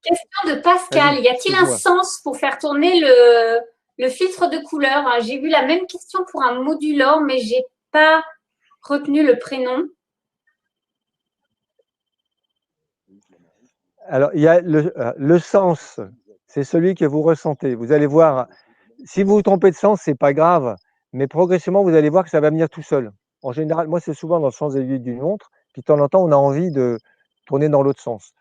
Question de Pascal. Y a-t-il un sens pour faire tourner le filtre de couleur? J'ai vu la même question pour un modulor, mais je n'ai pas retenu le prénom. Alors, il y a le sens, c'est celui que vous ressentez. Vous allez voir, si vous vous trompez de sens, ce n'est pas grave, mais progressivement, vous allez voir que ça va venir tout seul. En général, moi, c'est souvent dans le sens aiguille d'une montre, puis de temps en temps, on a envie de tourner dans l'autre sens.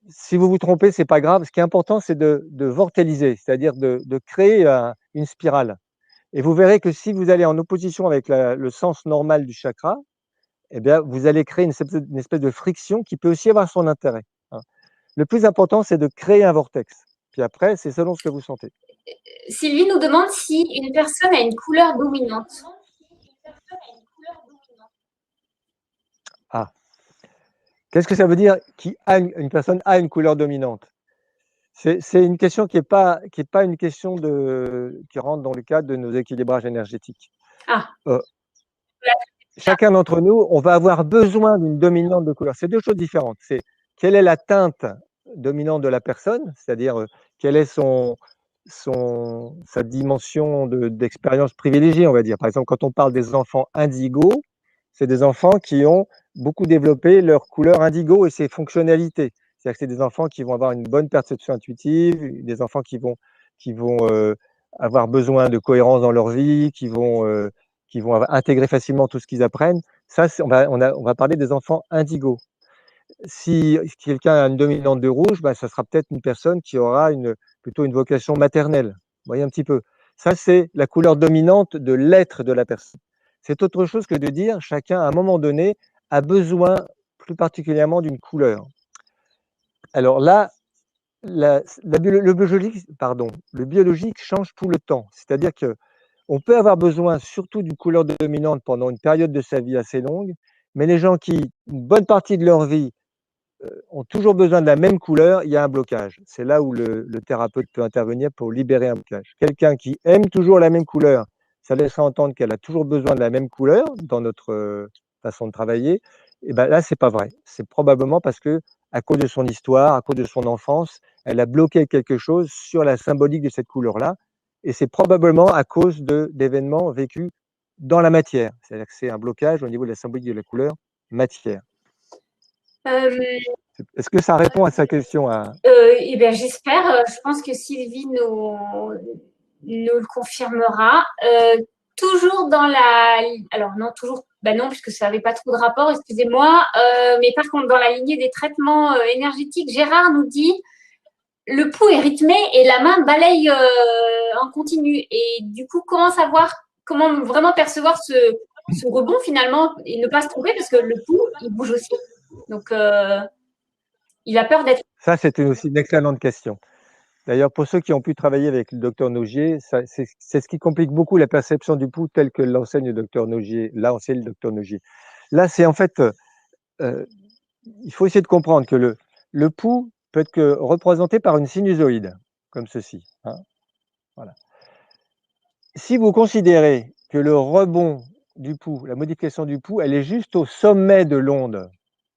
Si vous vous trompez, ce n'est pas grave. Ce qui est important, c'est de vortéliser, c'est-à-dire de créer une spirale. Et vous verrez que si vous allez en opposition avec le sens normal du chakra, eh bien, vous allez créer une espèce de friction qui peut aussi avoir son intérêt. Hein. Le plus important, c'est de créer un vortex. Puis après, c'est selon ce que vous sentez. Sylvie nous demande si une personne a une couleur dominante. Ah. Qu'est-ce que ça veut dire qu'une personne a une couleur dominante? C'est une question qui n'est pas une question qui rentre dans le cadre de nos équilibrages énergétiques. Ah. Chacun d'entre nous, on va avoir besoin d'une dominante de couleur. C'est deux choses différentes. C'est quelle est la teinte dominante de la personne, c'est-à-dire quelle est sa dimension d'expérience privilégiée, on va dire. Par exemple, quand on parle des enfants indigos, c'est des enfants qui ont beaucoup développé leur couleur indigo et ses fonctionnalités. C'est-à-dire que c'est des enfants qui vont avoir une bonne perception intuitive, des enfants qui vont avoir besoin de cohérence dans leur vie, qui vont intégrer facilement tout ce qu'ils apprennent. Ça, on va parler des enfants indigos. Si quelqu'un a une dominante de rouge, ça sera peut-être une personne qui aura plutôt une vocation maternelle. Vous voyez un petit peu. Ça, c'est la couleur dominante de l'être de la personne. C'est autre chose que de dire chacun, à un moment donné, a besoin plus particulièrement d'une couleur. Alors là, le biologique change tout le temps. C'est-à-dire qu'on peut avoir besoin surtout d'une couleur dominante pendant une période de sa vie assez longue, mais les gens qui, une bonne partie de leur vie, ont toujours besoin de la même couleur, il y a un blocage. C'est là où le thérapeute peut intervenir pour libérer un blocage. Quelqu'un qui aime toujours la même couleur, ça laisserait entendre qu'elle a toujours besoin de la même couleur dans notre façon de travailler. Et bien là, ce n'est pas vrai. C'est probablement parce que, à cause de son histoire, à cause de son enfance, elle a bloqué quelque chose sur la symbolique de cette couleur-là. Et c'est probablement à cause d'événements vécus dans la matière. C'est-à-dire que c'est un blocage au niveau de la symbolique de la couleur matière. Est-ce que ça répond à sa question? Eh bien, j'espère. Je pense que Sylvie nous le confirmera. Toujours dans la… Alors, non, toujours Ben non, puisque ça n'avait pas trop de rapport, excusez-moi. Mais par contre, dans la lignée des traitements énergétiques, Gérard nous dit le pouls est rythmé et la main balaye en continu. Et du coup, comment vraiment percevoir ce rebond finalement et ne pas se tromper parce que le pouls, il bouge aussi. Donc, il a peur d'être… Ça, c'était aussi une excellente question. D'ailleurs, pour ceux qui ont pu travailler avec le docteur Nogier, c'est ce qui complique beaucoup la perception du pouls tel que l'enseigne le docteur Nogier. Là, enseigne le docteur Nogier. Là, c'est en fait, il faut essayer de comprendre que le pouls peut être que représenté par une sinusoïde, comme ceci. Hein. Voilà. Si vous considérez que le rebond du pouls, la modification du pouls, elle est juste au sommet de l'onde,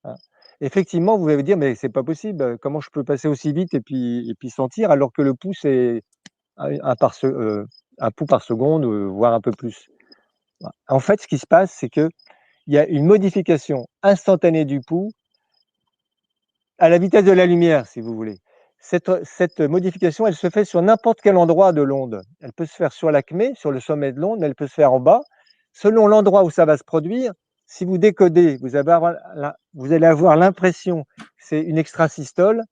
hein, effectivement, vous allez dire, mais c'est pas possible, comment je peux passer aussi vite et puis sentir alors que le pouls, c'est un pouls par seconde, voire un peu plus. En fait, ce qui se passe, c'est qu'il y a une modification instantanée du pouls à la vitesse de la lumière, si vous voulez. Cette modification, elle se fait sur n'importe quel endroit de l'onde. Elle peut se faire sur l'acmé, sur le sommet de l'onde, mais elle peut se faire en bas. Selon l'endroit où ça va se produire, si vous décodez, vous allez avoir l'impression que c'est une extrasystole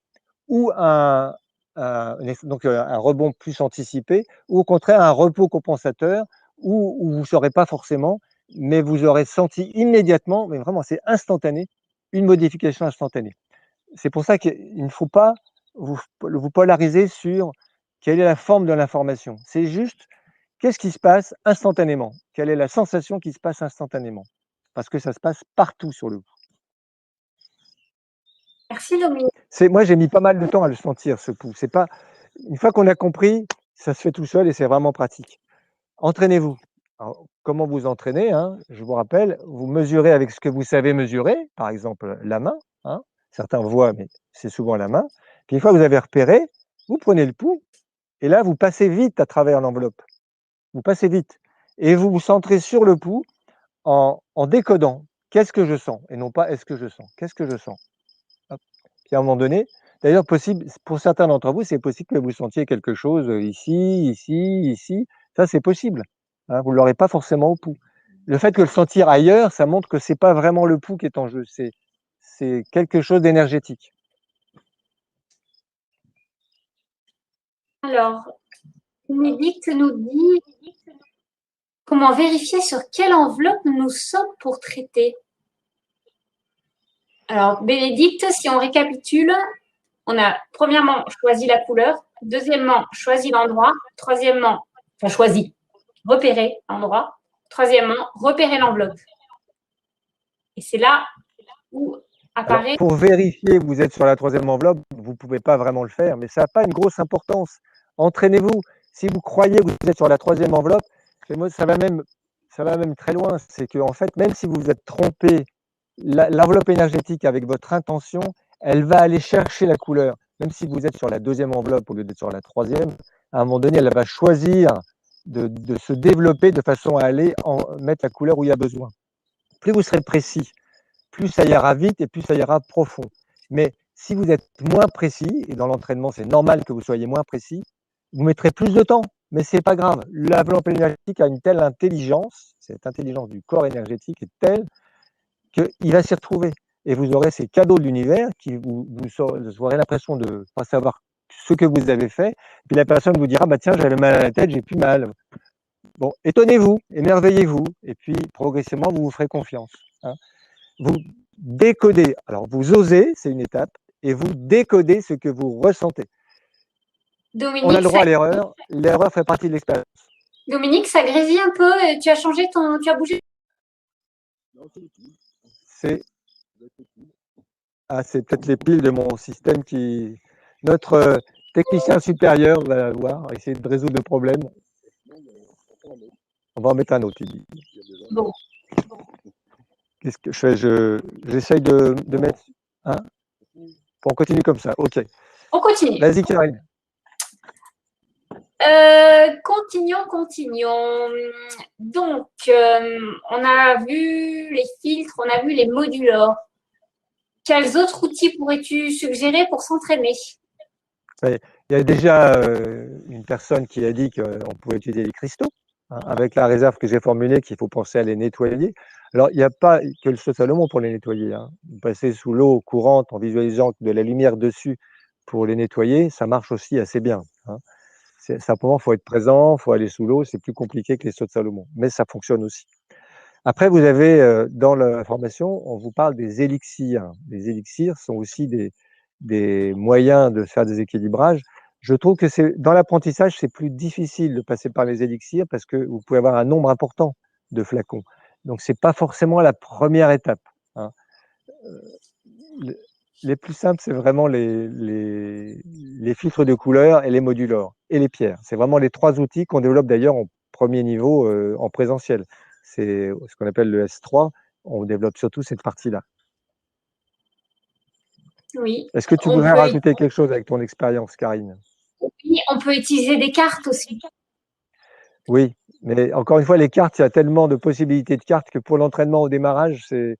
ou donc un rebond plus anticipé, ou au contraire un repos compensateur, où vous ne saurez pas forcément, mais vous aurez senti immédiatement, mais vraiment c'est instantané, une modification instantanée. C'est pour ça qu'il ne faut pas vous polariser sur quelle est la forme de l'information. C'est juste qu'est-ce qui se passe instantanément, quelle est la sensation qui se passe instantanément, parce que ça se passe partout sur le pouls. Merci Dominique. Moi, j'ai mis pas mal de temps à le sentir, ce pouls. C'est pas, une fois qu'on a compris, ça se fait tout seul et c'est vraiment pratique. Entraînez-vous. Alors, comment vous entraînez, hein? Je vous rappelle, vous mesurez avec ce que vous savez mesurer, par exemple la main. Hein? Certains voient, mais c'est souvent la main. Puis une fois que vous avez repéré, vous prenez le pouls et là, vous passez vite à travers l'enveloppe. Vous passez vite. Et vous vous centrez sur le pouls en décodant. Qu'est-ce que je sens? Et non pas est-ce que je sens. Qu'est-ce que je sens? Hop. Puis à un moment donné, d'ailleurs, pour certains d'entre vous, c'est possible que vous sentiez quelque chose ici, ici, ici. Ça, c'est possible. Hein, vous ne l'aurez pas forcément au pouls. Le fait que le sentir ailleurs, ça montre que ce n'est pas vraiment le pouls qui est en jeu. C'est quelque chose d'énergétique. Alors, Bénédicte nous dit comment vérifier sur quelle enveloppe nous sommes pour traiter. Alors, Bénédicte, si on récapitule, on a premièrement choisi la couleur, deuxièmement choisi l'endroit, troisièmement, repérer l'endroit, troisièmement, repérer l'enveloppe. Et c'est là où apparaît… Alors, pour vérifier que vous êtes sur la troisième enveloppe, vous ne pouvez pas vraiment le faire, mais ça n'a pas une grosse importance. Entraînez-vous. Si vous croyez que vous êtes sur la troisième enveloppe, ça va même très loin. C'est que, en fait, même si vous vous êtes trompé, l'enveloppe énergétique avec votre intention, elle va aller chercher la couleur. Même si vous êtes sur la deuxième enveloppe au lieu d'être sur la troisième, à un moment donné, elle va choisir de se développer de façon à aller mettre la couleur où il y a besoin. Plus vous serez précis, plus ça ira vite et plus ça ira profond. Mais si vous êtes moins précis, et dans l'entraînement, c'est normal que vous soyez moins précis, vous mettrez plus de temps, mais ce n'est pas grave. L'enveloppe énergétique a une telle intelligence, cette intelligence du corps énergétique est telle qu'il va s'y retrouver. Et vous aurez ces cadeaux de l'univers qui vous aurez l'impression de ne pas savoir ce que vous avez fait. Puis la personne vous dira, bah tiens, j'avais mal à la tête, j'ai plus mal. Bon, étonnez-vous, émerveillez-vous, et puis progressivement, vous vous ferez confiance. Hein. Vous décodez, alors vous osez, c'est une étape, et vous décodez ce que vous ressentez. Dominique, on a le droit à l'erreur, l'erreur fait partie de l'expérience. Dominique, ça grésille un peu, tu as bougé? C'est peut-être les piles de mon système qui… Notre technicien supérieur va voir, essayer de résoudre le problème. On va en mettre un autre, il dit. Bon. Qu'est-ce que je fais? J'essaye de mettre… Hein, on continue comme ça, ok. On continue. Vas-y, Karine. Continuons. Donc, on a vu les filtres, on a vu les modulors. Quels autres outils pourrais-tu suggérer pour s'entraîner? Il y a déjà une personne qui a dit qu'on pouvait utiliser les cristaux, hein, avec la réserve que j'ai formulée qu'il faut penser à les nettoyer. Alors, il n'y a pas que le saut Salomon pour les nettoyer, hein. Vous passez sous l'eau courante en visualisant de la lumière dessus pour les nettoyer, ça marche aussi assez bien, hein. Simplement, il faut être présent, il faut aller sous l'eau, c'est plus compliqué que les sauts de Salomon, mais ça fonctionne aussi. Après, vous avez, dans la formation, on vous parle des élixirs. Les élixirs sont aussi des moyens de faire des équilibrages. Je trouve que dans l'apprentissage, c'est plus difficile de passer par les élixirs parce que vous pouvez avoir un nombre important de flacons. Donc, ce n'est pas forcément la première étape, hein. Les plus simples, c'est vraiment les filtres de couleur et les modulors et les pierres. C'est vraiment les 3 outils qu'on développe d'ailleurs en premier niveau en présentiel. C'est ce qu'on appelle le S3. On développe surtout cette partie-là. Oui. Est-ce que tu voudrais rajouter quelque chose avec ton expérience, Karine? Oui, on peut utiliser des cartes aussi. Oui, mais encore une fois, les cartes, il y a tellement de possibilités de cartes que pour l'entraînement au démarrage, c'est...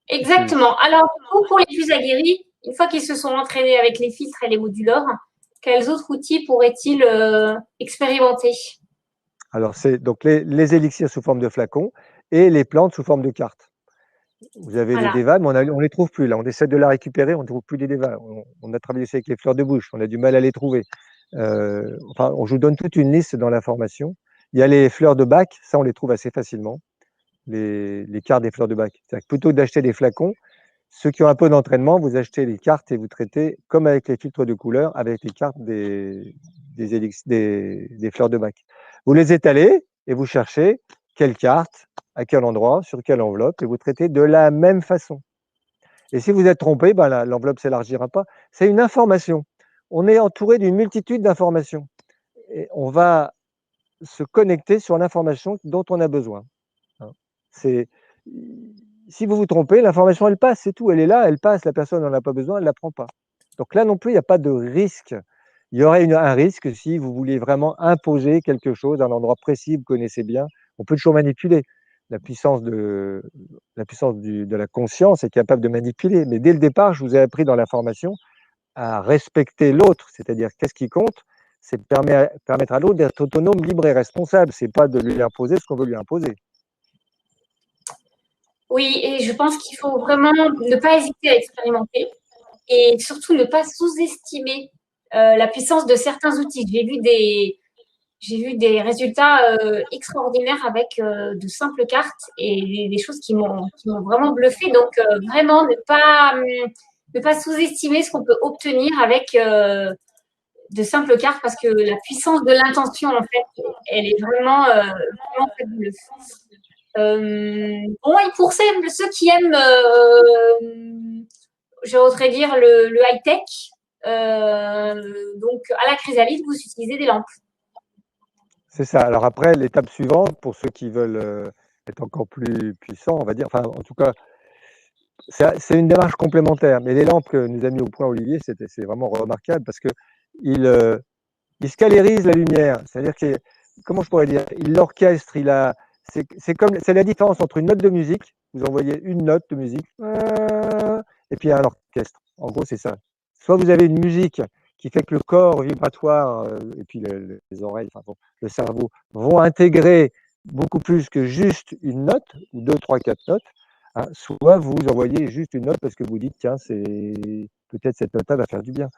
Exactement. Alors, pour les plus aguerris, une fois qu'ils se sont entraînés avec les filtres et les modulors, quels autres outils pourraient-ils expérimenter? Alors, c'est donc les élixirs sous forme de flacons et les plantes sous forme de cartes. Vous avez les dévas, mais on les trouve plus là. On essaie de la récupérer, on ne trouve plus les dévas. On a travaillé aussi avec les fleurs de bouche, on a du mal à les trouver. Enfin, je vous donne toute une liste dans la formation. Il y a les fleurs de bac, ça on les trouve assez facilement, les cartes des fleurs de bac. C'est-à-dire que plutôt que d'acheter des flacons, ceux qui ont un peu d'entraînement, vous achetez les cartes et vous traitez comme avec les filtres de couleur, avec les cartes des fleurs de bac. Vous les étalez et vous cherchez quelle carte, à quel endroit, sur quelle enveloppe, et vous traitez de la même façon. Et si vous êtes trompé, ben l'enveloppe ne s'élargira pas. C'est une information. On est entouré d'une multitude d'informations. Et on va se connecter sur l'information dont on a besoin. Si vous vous trompez, l'information, elle passe, c'est tout. Elle est là, elle passe, la personne n'en a pas besoin, elle ne la prend pas. Donc là non plus, il n'y a pas de risque. Il y aurait un risque si vous vouliez vraiment imposer quelque chose à un endroit précis, vous connaissez bien. On peut toujours manipuler. La puissance de la conscience est capable de manipuler. Mais dès le départ, je vous ai appris dans la formation à respecter l'autre, c'est-à-dire qu'est-ce qui compte, c'est permettre à l'autre d'être autonome, libre et responsable. Ce n'est pas de lui imposer ce qu'on veut lui imposer. Oui, et je pense qu'il faut vraiment ne pas hésiter à expérimenter et surtout ne pas sous-estimer la puissance de certains outils. J'ai vu des résultats extraordinaires avec de simples cartes et des choses qui m'ont vraiment bluffé. Donc, vraiment, ne pas sous-estimer ce qu'on peut obtenir avec de simples cartes parce que la puissance de l'intention, en fait, elle est vraiment fabuleuse. Bon, et pour ceux qui aiment, je voudrais dire, le high-tech, donc à la chrysalide, vous utilisez des lampes. C'est ça. Alors après, l'étape suivante, pour ceux qui veulent être encore plus puissants, on va dire, enfin, en tout cas, c'est une démarche complémentaire. Mais les lampes que nous a mis au point Olivier, c'est vraiment remarquable parce qu'il scalarise la lumière. C'est-à-dire que, comment je pourrais dire, il l'orchestre, c'est la différence entre une note de musique, vous envoyez une note de musique, et puis un orchestre. En gros, c'est ça. Soit vous avez une musique qui fait que le corps vibratoire et puis les oreilles, enfin, le cerveau vont intégrer beaucoup plus que juste une note, ou 2, 3, 4 notes, hein, soit vous envoyez juste une note parce que vous dites, tiens, peut-être cette note-là va faire du bien.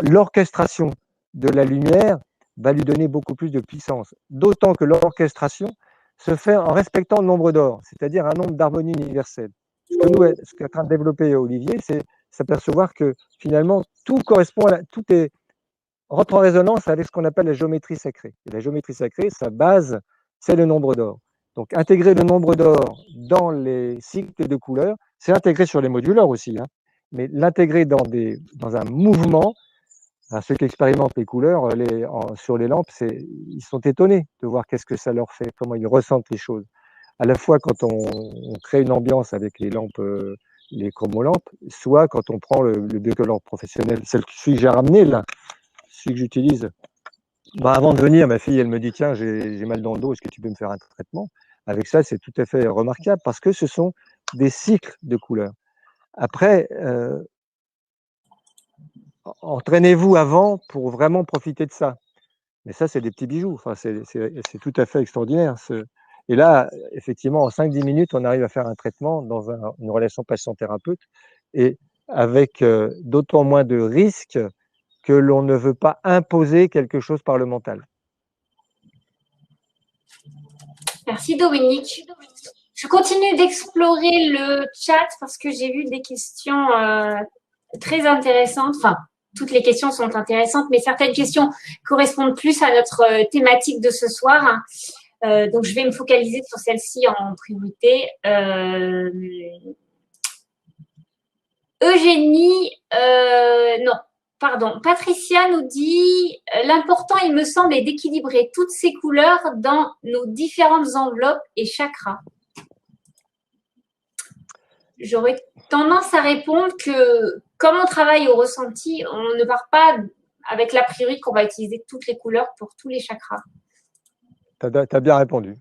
L'orchestration de la lumière va lui donner beaucoup plus de puissance. D'autant que l'orchestration se fait en respectant le nombre d'or, c'est-à-dire un nombre d'harmonies universelles. Ce qu'est en train de développer Olivier, c'est s'apercevoir que finalement, tout correspond tout rentre en résonance avec ce qu'on appelle la géométrie sacrée. Et la géométrie sacrée, sa base, c'est le nombre d'or. Donc, intégrer le nombre d'or dans les cycles de couleurs, c'est intégrer sur les moduleurs aussi, hein, mais l'intégrer dans un mouvement. Alors, ceux qui expérimentent les couleurs sur les lampes, ils sont étonnés de voir qu'est-ce que ça leur fait, comment ils ressentent les choses. À la fois quand on crée une ambiance avec les lampes, les chromolampes, soit quand on prend le biocolore professionnel, celui que j'ai ramené là, celui que j'utilise. Avant de venir, ma fille, elle me dit, tiens, j'ai mal dans le dos, est-ce que tu peux me faire un traitement? Avec ça, c'est tout à fait remarquable parce que ce sont des cycles de couleurs. Après, entraînez-vous avant pour vraiment profiter de ça. Mais ça, c'est des petits bijoux. Enfin, c'est tout à fait extraordinaire. Et là, effectivement, en 5-10 minutes, on arrive à faire un traitement dans une relation patient-thérapeute et avec d'autant moins de risques que l'on ne veut pas imposer quelque chose par le mental. Merci Dominique. Je continue d'explorer le chat parce que j'ai vu des questions très intéressantes. Enfin, toutes les questions sont intéressantes, mais certaines questions correspondent plus à notre thématique de ce soir. Donc, je vais me focaliser sur celle-ci en priorité. Eugénie, non, pardon. Patricia nous dit « L'important, il me semble, est d'équilibrer toutes ces couleurs dans nos différentes enveloppes et chakras. » J'aurais tendance à répondre que, comme on travaille au ressenti, on ne part pas avec l'a priori qu'on va utiliser toutes les couleurs pour tous les chakras. Tu as bien répondu.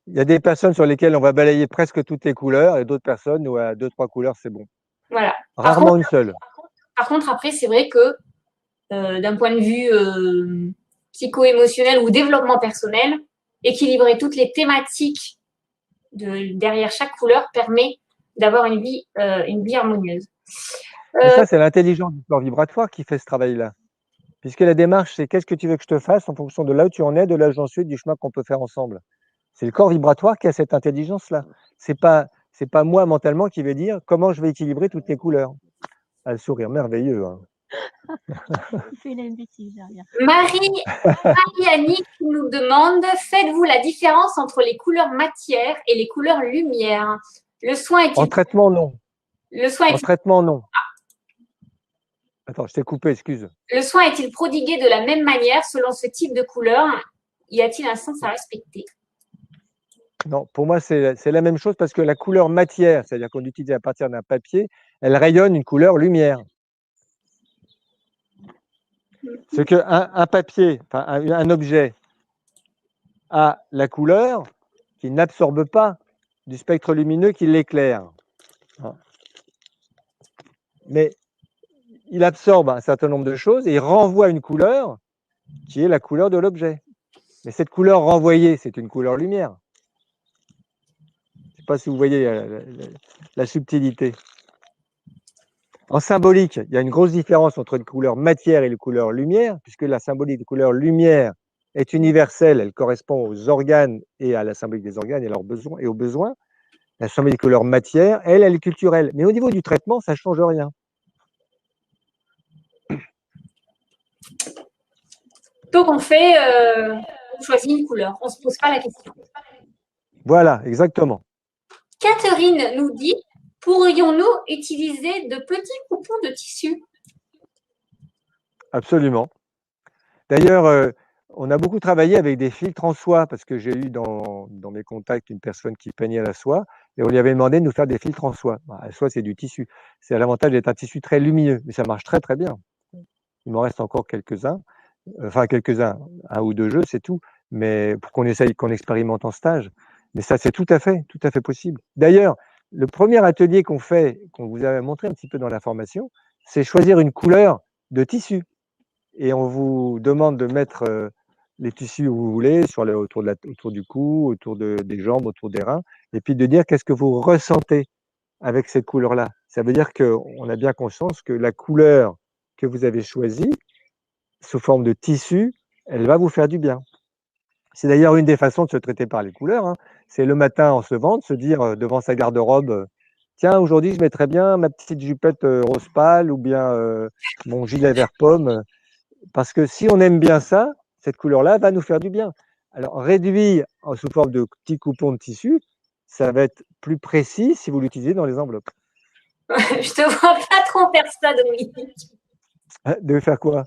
Il y a des personnes sur lesquelles on va balayer presque toutes les couleurs et d'autres personnes où à 2-3 couleurs, c'est bon. Voilà. Rarement une seule. Par contre, après, c'est vrai que d'un point de vue psycho-émotionnel ou développement personnel, équilibrer toutes les thématiques derrière chaque couleur permet d'avoir une vie harmonieuse. Ça, c'est l'intelligence du corps vibratoire qui fait ce travail-là. Puisque la démarche, c'est qu'est-ce que tu veux que je te fasse en fonction de là où tu en es, de là où j'en suis, du chemin qu'on peut faire ensemble. C'est le corps vibratoire qui a cette intelligence-là. C'est pas moi mentalement qui vais dire comment je vais équilibrer toutes les couleurs. Ah, le sourire merveilleux. Hein. Marie-Annie nous demande « Faites-vous la différence entre les couleurs matière et les couleurs lumière? Le soin est-il… » En traitement, non. En traitement, non. Attends, je t'ai coupé, excuse. Le soin est-il prodigué de la même manière selon ce type de couleur? Y a-t-il un sens à respecter? Non, pour moi, c'est la même chose parce que la couleur matière, c'est-à-dire qu'on utilise à partir d'un papier, elle rayonne une couleur lumière. C'est qu'un papier, enfin, un objet a la couleur qui n'absorbe pas du spectre lumineux qui l'éclaire. Mais il absorbe un certain nombre de choses et il renvoie une couleur qui est la couleur de l'objet. Mais cette couleur renvoyée, c'est une couleur lumière. Je ne sais pas si vous voyez la subtilité. En symbolique, il y a une grosse différence entre une couleur matière et une couleur lumière, puisque la symbolique de couleur lumière est universelle, elle correspond aux organes et à la symbolique des organes et, leurs besoins, et aux besoins. La symbolique de couleur matière, elle est culturelle. Mais au niveau du traitement, ça ne change rien. Donc, on choisit une couleur. On ne se pose pas la question. Voilà, exactement. Catherine nous dit, pourrions-nous utiliser de petits coupons de tissu? Absolument. D'ailleurs, on a beaucoup travaillé avec des filtres en soie, parce que j'ai eu dans mes contacts une personne qui peignait à la soie, et on lui avait demandé de nous faire des filtres en soie. La soie, c'est du tissu. C'est l'avantage d'être un tissu très lumineux, mais ça marche très très bien. Il m'en reste encore quelques-uns. Enfin, quelques-uns, 1 ou 2 jeux, c'est tout, mais pour qu'on essaye, qu'on expérimente en stage. Mais ça, c'est tout à fait possible. D'ailleurs, le premier atelier qu'on fait, qu'on vous a montré un petit peu dans la formation, c'est choisir une couleur de tissu. Et on vous demande de mettre les tissus où vous voulez, autour du cou, autour des jambes, autour des reins, et puis de dire qu'est-ce que vous ressentez avec cette couleur-là. Ça veut dire qu'on a bien conscience que la couleur que vous avez choisie, sous forme de tissu, elle va vous faire du bien. C'est d'ailleurs une des façons de se traiter par les couleurs. Hein. C'est le matin en se levant, de se dire devant sa garde-robe, tiens, aujourd'hui, je mettrais bien ma petite jupette rose pâle ou bien mon gilet vert pomme. Parce que si on aime bien ça, cette couleur-là va nous faire du bien. Alors, réduit sous forme de petits coupons de tissu, ça va être plus précis si vous l'utilisez dans les enveloppes. Je te vois pas trop faire ça, Dominique. De faire quoi?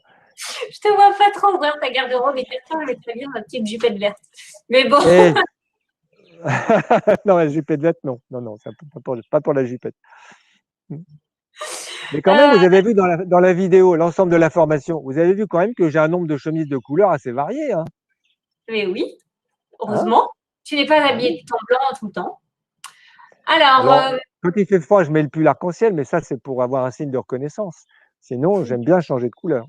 Je te vois pas trop ouvrir ta garde-robe et quelqu'un avec très bien ma petite jupette verte. Mais bon. Non, la jupette verte, non. Non, pas pour la jupette. Mais quand même, vous avez vu dans la vidéo, l'ensemble de la formation, vous avez vu quand même que j'ai un nombre de chemises de couleurs assez varié. Hein. Mais oui, heureusement. Tu n'es pas habillé tout en blanc tout le temps. Alors quand il fait froid, je mets le pull arc-en-ciel, mais ça, c'est pour avoir un signe de reconnaissance. Sinon, j'aime bien changer de couleur.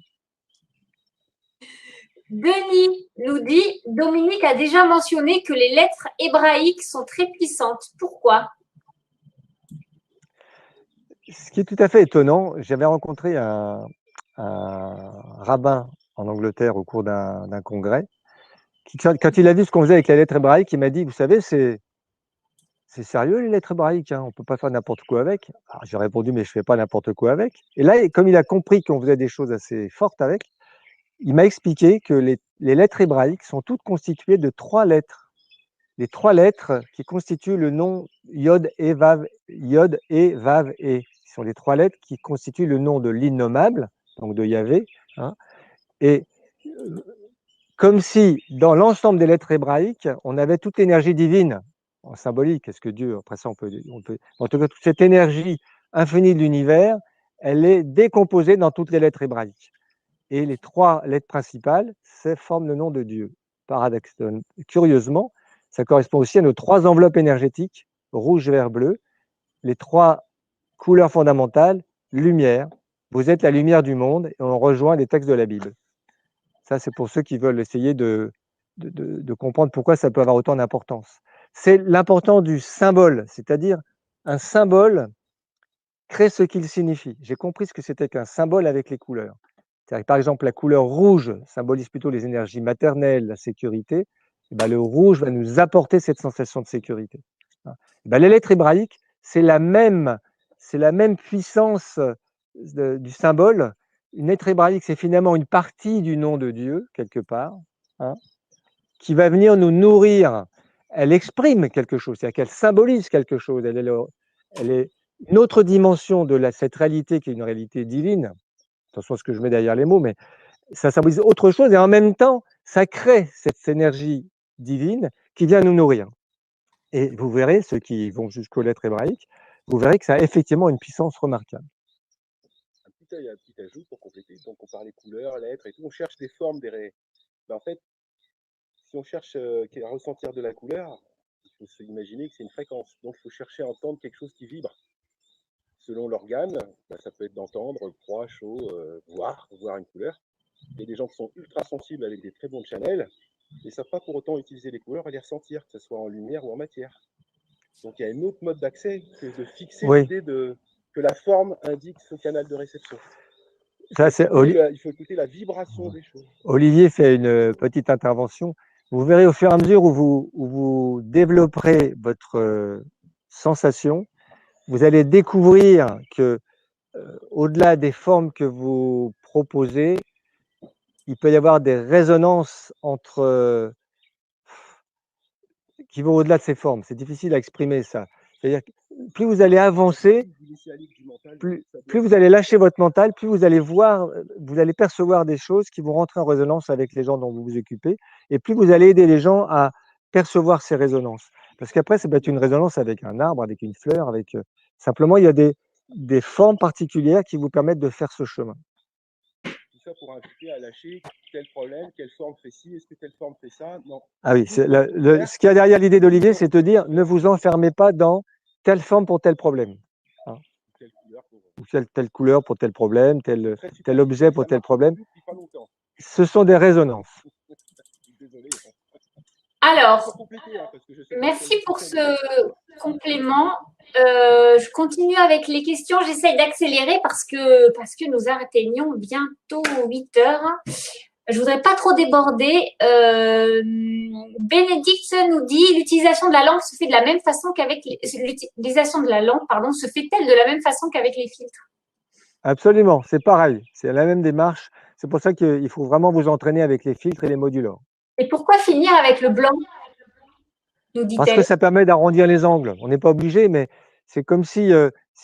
Denis nous dit, Dominique a déjà mentionné que les lettres hébraïques sont très puissantes. Pourquoi? Ce qui est tout à fait étonnant, j'avais rencontré un rabbin en Angleterre au cours d'un congrès, qui, quand il a vu ce qu'on faisait avec les lettres hébraïques, il m'a dit, vous savez, c'est sérieux les lettres hébraïques, hein, on ne peut pas faire n'importe quoi avec. J'ai répondu, mais je ne fais pas n'importe quoi avec. Et là, comme il a compris qu'on faisait des choses assez fortes avec, il m'a expliqué que les lettres hébraïques sont toutes constituées de 3 lettres. Les 3 lettres qui constituent le nom Yod et Vav, Yod et Vav et, qui sont les 3 lettres qui constituent le nom de l'innommable, donc de Yahvé. Hein, et comme si dans l'ensemble des lettres hébraïques, on avait toute l'énergie divine en symbolique. Est-ce que Dieu, après ça, on peut, en tout cas, toute cette énergie infinie de l'univers, elle est décomposée dans toutes les lettres hébraïques. Et les 3 lettres principales, ça forment le nom de Dieu. Paradoxe. Curieusement, ça correspond aussi à nos 3 enveloppes énergétiques, rouge, vert, bleu, les 3 couleurs fondamentales, lumière. Vous êtes la lumière du monde et on rejoint les textes de la Bible. Ça, c'est pour ceux qui veulent essayer de comprendre pourquoi ça peut avoir autant d'importance. C'est l'importance du symbole, c'est-à-dire un symbole crée ce qu'il signifie. J'ai compris ce que c'était qu'un symbole avec les couleurs. Par exemple, la couleur rouge symbolise plutôt les énergies maternelles, la sécurité. Et bien, le rouge va nous apporter cette sensation de sécurité. Ben, les lettres hébraïques, c'est la même puissance du symbole. Une lettre hébraïque, c'est finalement une partie du nom de Dieu, quelque part, hein, qui va venir nous nourrir. Elle exprime quelque chose, c'est-à-dire qu'elle symbolise quelque chose. Elle est une autre dimension de cette réalité qui est une réalité divine. Attention à ce que je mets derrière les mots, mais ça symbolise autre chose et en même temps, ça crée cette énergie divine qui vient nous nourrir. Et vous verrez, ceux qui vont jusqu'aux lettres hébraïques, vous verrez que ça a effectivement une puissance remarquable. Il y a un petit ajout pour compléter. Donc, on parlait couleurs, lettres et tout. On cherche des formes, ben, en fait, si on cherche à ressentir de la couleur, il faut s'imaginer que c'est une fréquence. Donc, il faut chercher à entendre quelque chose qui vibre. Selon l'organe, ben, ça peut être d'entendre froid, chaud, voir une couleur. Il y a des gens qui sont ultra sensibles avec des très bons channels et ne savent pas pour autant utiliser les couleurs et les ressentir, que ce soit en lumière ou en matière. Donc, il y a un autre mode d'accès que de fixer l'idée que la forme indique ce canal de réception. Ça, il faut écouter la vibration des choses. Olivier fait une petite intervention. Vous verrez au fur et à mesure où vous développerez votre sensation, vous allez découvrir que au-delà des formes que vous proposez, il peut y avoir des résonances qui vont au-delà de ces formes. C'est difficile à exprimer ça. C'est-à-dire que plus vous allez avancer, plus vous allez lâcher votre mental, plus vous allez percevoir des choses qui vont rentrer en résonance avec les gens dont vous vous occupez, et plus vous allez aider les gens à percevoir ces résonances. Parce qu'après, ça peut être une résonance avec un arbre, avec une fleur, simplement il y a des formes particulières qui vous permettent de faire ce chemin. Tout ça pour inviter à lâcher tel problème, quelle forme fait ci, est-ce que telle forme fait ça? Non. Ah oui, ce qu'il y a derrière l'idée d'Olivier, c'est de dire ne vous enfermez pas dans telle forme pour tel problème. Hein. Ou telle couleur pour tel problème, tel objet pour tel problème. Ce sont des résonances. Alors, merci pour ce complément. Je continue avec les questions. J'essaye d'accélérer parce que nous atteignons bientôt 8 heures. Je voudrais pas trop déborder. Bénédicte nous dit l'utilisation de la langue se fait de la même façon qu'avec l'utilisation de la langue, pardon, se fait-elle de la même façon qu'avec les filtres? Absolument, c'est pareil, c'est la même démarche. C'est pour ça qu'il faut vraiment vous entraîner avec les filtres et les modulors. Et pourquoi finir avec le blanc, nous dit-elle? Parce que ça permet d'arrondir les angles. On n'est pas obligé, mais c'est comme si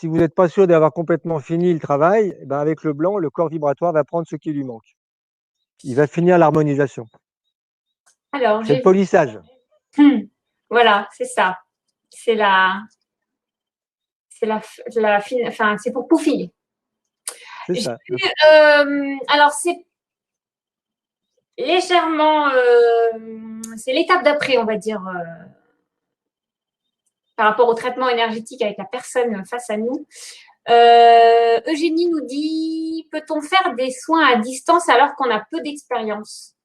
vous n'êtes pas sûr d'avoir complètement fini le travail, ben avec le blanc, le corps vibratoire va prendre ce qui lui manque. Il va finir l'harmonisation. Alors, c'est le polissage. Voilà, c'est ça. C'est c'est pour peaufiner. C'est ça. Alors, c'est légèrement, c'est l'étape d'après, on va dire, par rapport au traitement énergétique avec la personne face à nous. Eugénie nous dit, peut-on faire des soins à distance alors qu'on a peu d'expérience?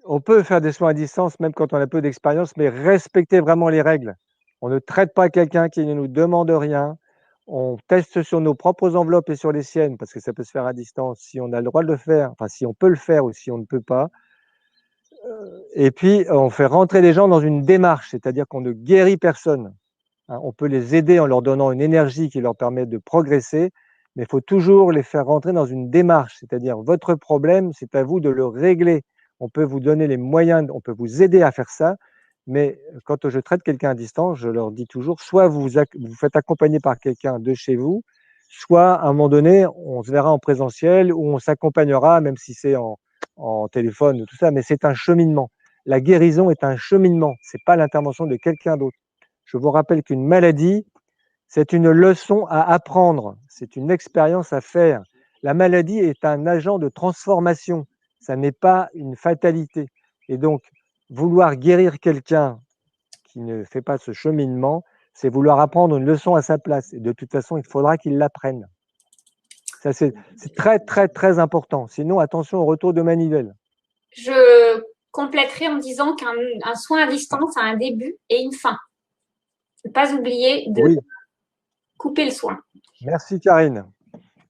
On peut faire des soins à distance, même quand on a peu d'expérience, mais respecter vraiment les règles. On ne traite pas quelqu'un qui ne nous demande rien. On teste sur nos propres enveloppes et sur les siennes, parce que ça peut se faire à distance, si on a le droit de le faire, enfin si on peut le faire ou si on ne peut pas. Et puis, on fait rentrer les gens dans une démarche, c'est-à-dire qu'on ne guérit personne. Hein. On peut les aider en leur donnant une énergie qui leur permet de progresser, mais il faut toujours les faire rentrer dans une démarche, c'est-à-dire votre problème, c'est à vous de le régler. On peut vous donner les moyens, on peut vous aider à faire ça, mais quand je traite quelqu'un à distance, je leur dis toujours, soit vous vous faites accompagner par quelqu'un de chez vous, soit à un moment donné, on se verra en présentiel ou on s'accompagnera, même si c'est en téléphone ou tout ça, mais c'est un cheminement. La guérison est un cheminement, ce n'est pas l'intervention de quelqu'un d'autre. Je vous rappelle qu'une maladie, c'est une leçon à apprendre, c'est une expérience à faire. La maladie est un agent de transformation, ça n'est pas une fatalité. Et donc, vouloir guérir quelqu'un qui ne fait pas ce cheminement, c'est vouloir apprendre une leçon à sa place. Et de toute façon, il faudra qu'il l'apprenne. Ça, c'est très, très, très important. Sinon, attention au retour de manivelle. Je compléterai en disant qu'un soin à distance a un début et une fin. Ne pas oublier de couper le soin. Merci Karine.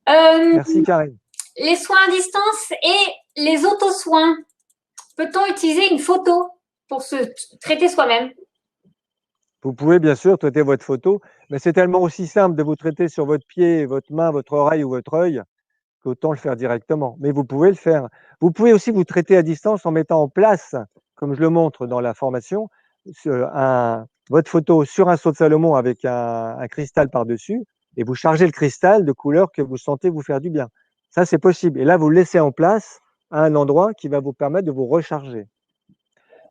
Merci Karine. Les soins à distance et les auto-soins. Peut-on utiliser une photo pour se traiter soi-même? Vous pouvez bien sûr traiter votre photo, mais c'est tellement aussi simple de vous traiter sur votre pied, votre main, votre oreille ou votre œil qu'autant le faire directement. Mais vous pouvez le faire. Vous pouvez aussi vous traiter à distance en mettant en place, comme je le montre dans la formation, votre photo sur un seau de Salomon avec un cristal par-dessus et vous chargez le cristal de couleurs que vous sentez vous faire du bien. Ça, c'est possible. Et là, vous le laissez en place à un endroit qui va vous permettre de vous recharger.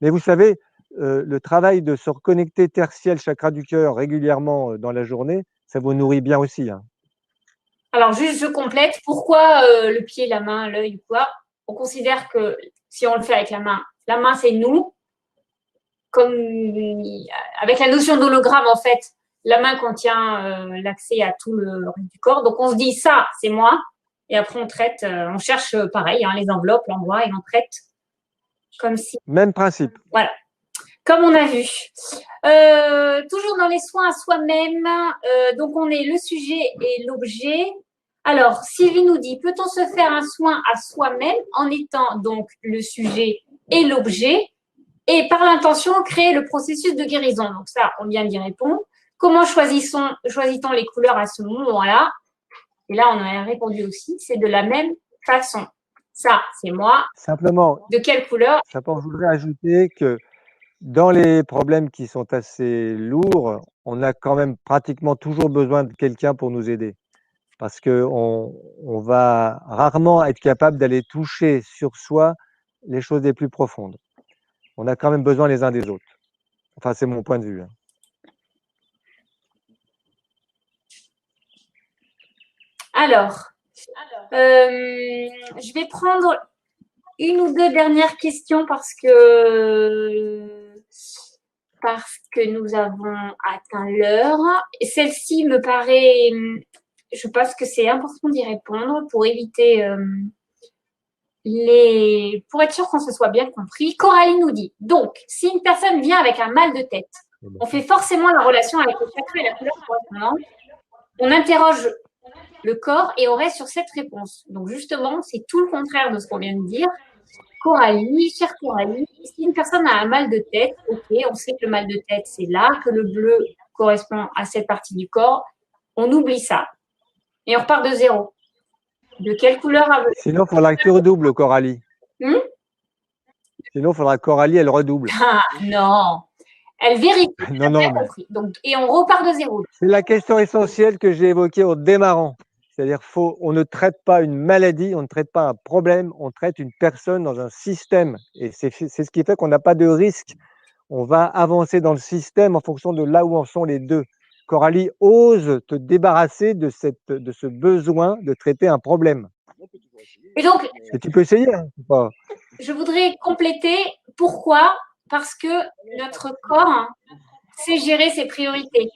Mais vous savez, le travail de se reconnecter tertiel, chakra du cœur régulièrement dans la journée, ça vous nourrit bien aussi. Hein. Alors, juste, je complète. Pourquoi le pied, la main, l'œil ou quoi? On considère que si on le fait avec la main, c'est nous. Comme avec la notion d'hologramme, en fait, la main contient l'accès à tout le reste du corps. Donc, on se dit, ça, c'est moi. Et après, on traite, on cherche pareil, hein, les enveloppes, l'endroit, et on traite comme si… Même principe. Voilà. Comme on a vu. Toujours dans les soins à soi-même, donc on est le sujet et l'objet. Alors, Sylvie nous dit, peut-on se faire un soin à soi-même en étant donc le sujet et l'objet et par l'intention créer le processus de guérison? Donc ça, on vient d'y répondre. Comment choisit-on les couleurs à ce moment-là? Et là, on a répondu aussi, c'est de la même façon. Ça, c'est moi. Simplement. De quelle couleur? Simplement, je voudrais ajouter que dans les problèmes qui sont assez lourds, on a quand même pratiquement toujours besoin de quelqu'un pour nous aider. Parce qu'on va rarement être capable d'aller toucher sur soi les choses les plus profondes. On a quand même besoin les uns des autres. Enfin, c'est mon point de vue. Hein. Alors, je vais prendre une ou deux dernières questions parce que nous avons atteint l'heure. Celle-ci me paraît, je pense que c'est important d'y répondre pour éviter pour être sûr qu'on se soit bien compris. Coralie nous dit, donc, si une personne vient avec un mal de tête, on fait forcément la relation avec le chakra et la couleur correspondante. On interroge le corps et on reste sur cette réponse. Donc, justement, c'est tout le contraire de ce qu'on vient de dire. Coralie, chère Coralie, si une personne a un mal de tête, ok, on sait que le mal de tête, c'est là, que le bleu correspond à cette partie du corps, on oublie ça. Et on repart de zéro. De quelle couleur a... Sinon, il faudra que tu redoubles, Coralie. Sinon, il faudra que Coralie, elle redouble. Ah, non. Elle vérifie. Non, non. Donc, et on repart de zéro. C'est la question essentielle que j'ai évoquée au démarrant. C'est-à-dire on ne traite pas une maladie, on ne traite pas un problème, on traite une personne dans un système. Et c'est ce qui fait qu'on n'a pas de risque. On va avancer dans le système en fonction de là où en sont les deux. Coralie, ose te débarrasser de ce besoin de traiter un problème. Et donc, et tu peux essayer. Hein, pas... Je voudrais compléter. Pourquoi? Parce que notre corps sait gérer ses priorités.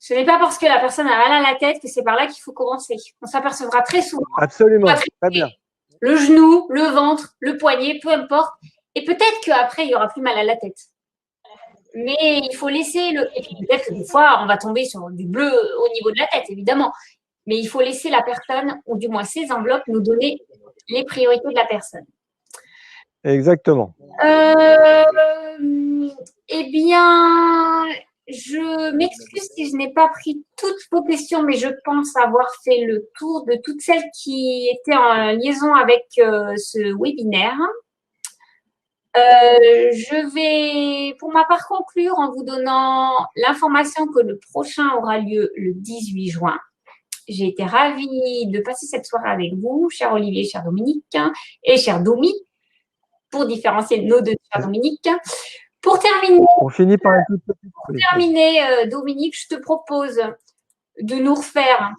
Ce n'est pas parce que la personne a mal à la tête que c'est par là qu'il faut commencer. On s'apercevra très souvent. Absolument, très bien. le genou, le ventre, le poignet, peu importe. Et peut-être qu'après, il n'y aura plus mal à la tête. Mais il faut laisser le. Et puis peut-être que des fois, on va tomber sur du bleu au niveau de la tête, évidemment. Mais il faut laisser la personne, ou du moins ses enveloppes, nous donner les priorités de la personne. Exactement. Eh bien, je m'excuse si je n'ai pas pris toutes vos questions, mais je pense avoir fait le tour de toutes celles qui étaient en liaison avec ce webinaire. Je vais, pour ma part, conclure en vous donnant l'information que le prochain aura lieu le 18 juin. J'ai été ravie de passer cette soirée avec vous, cher Olivier, cher Dominique, et cher Domi, pour différencier nos deux chers Dominique. Pour terminer, on finit par un tout petit. Dominique, je te propose de nous refaire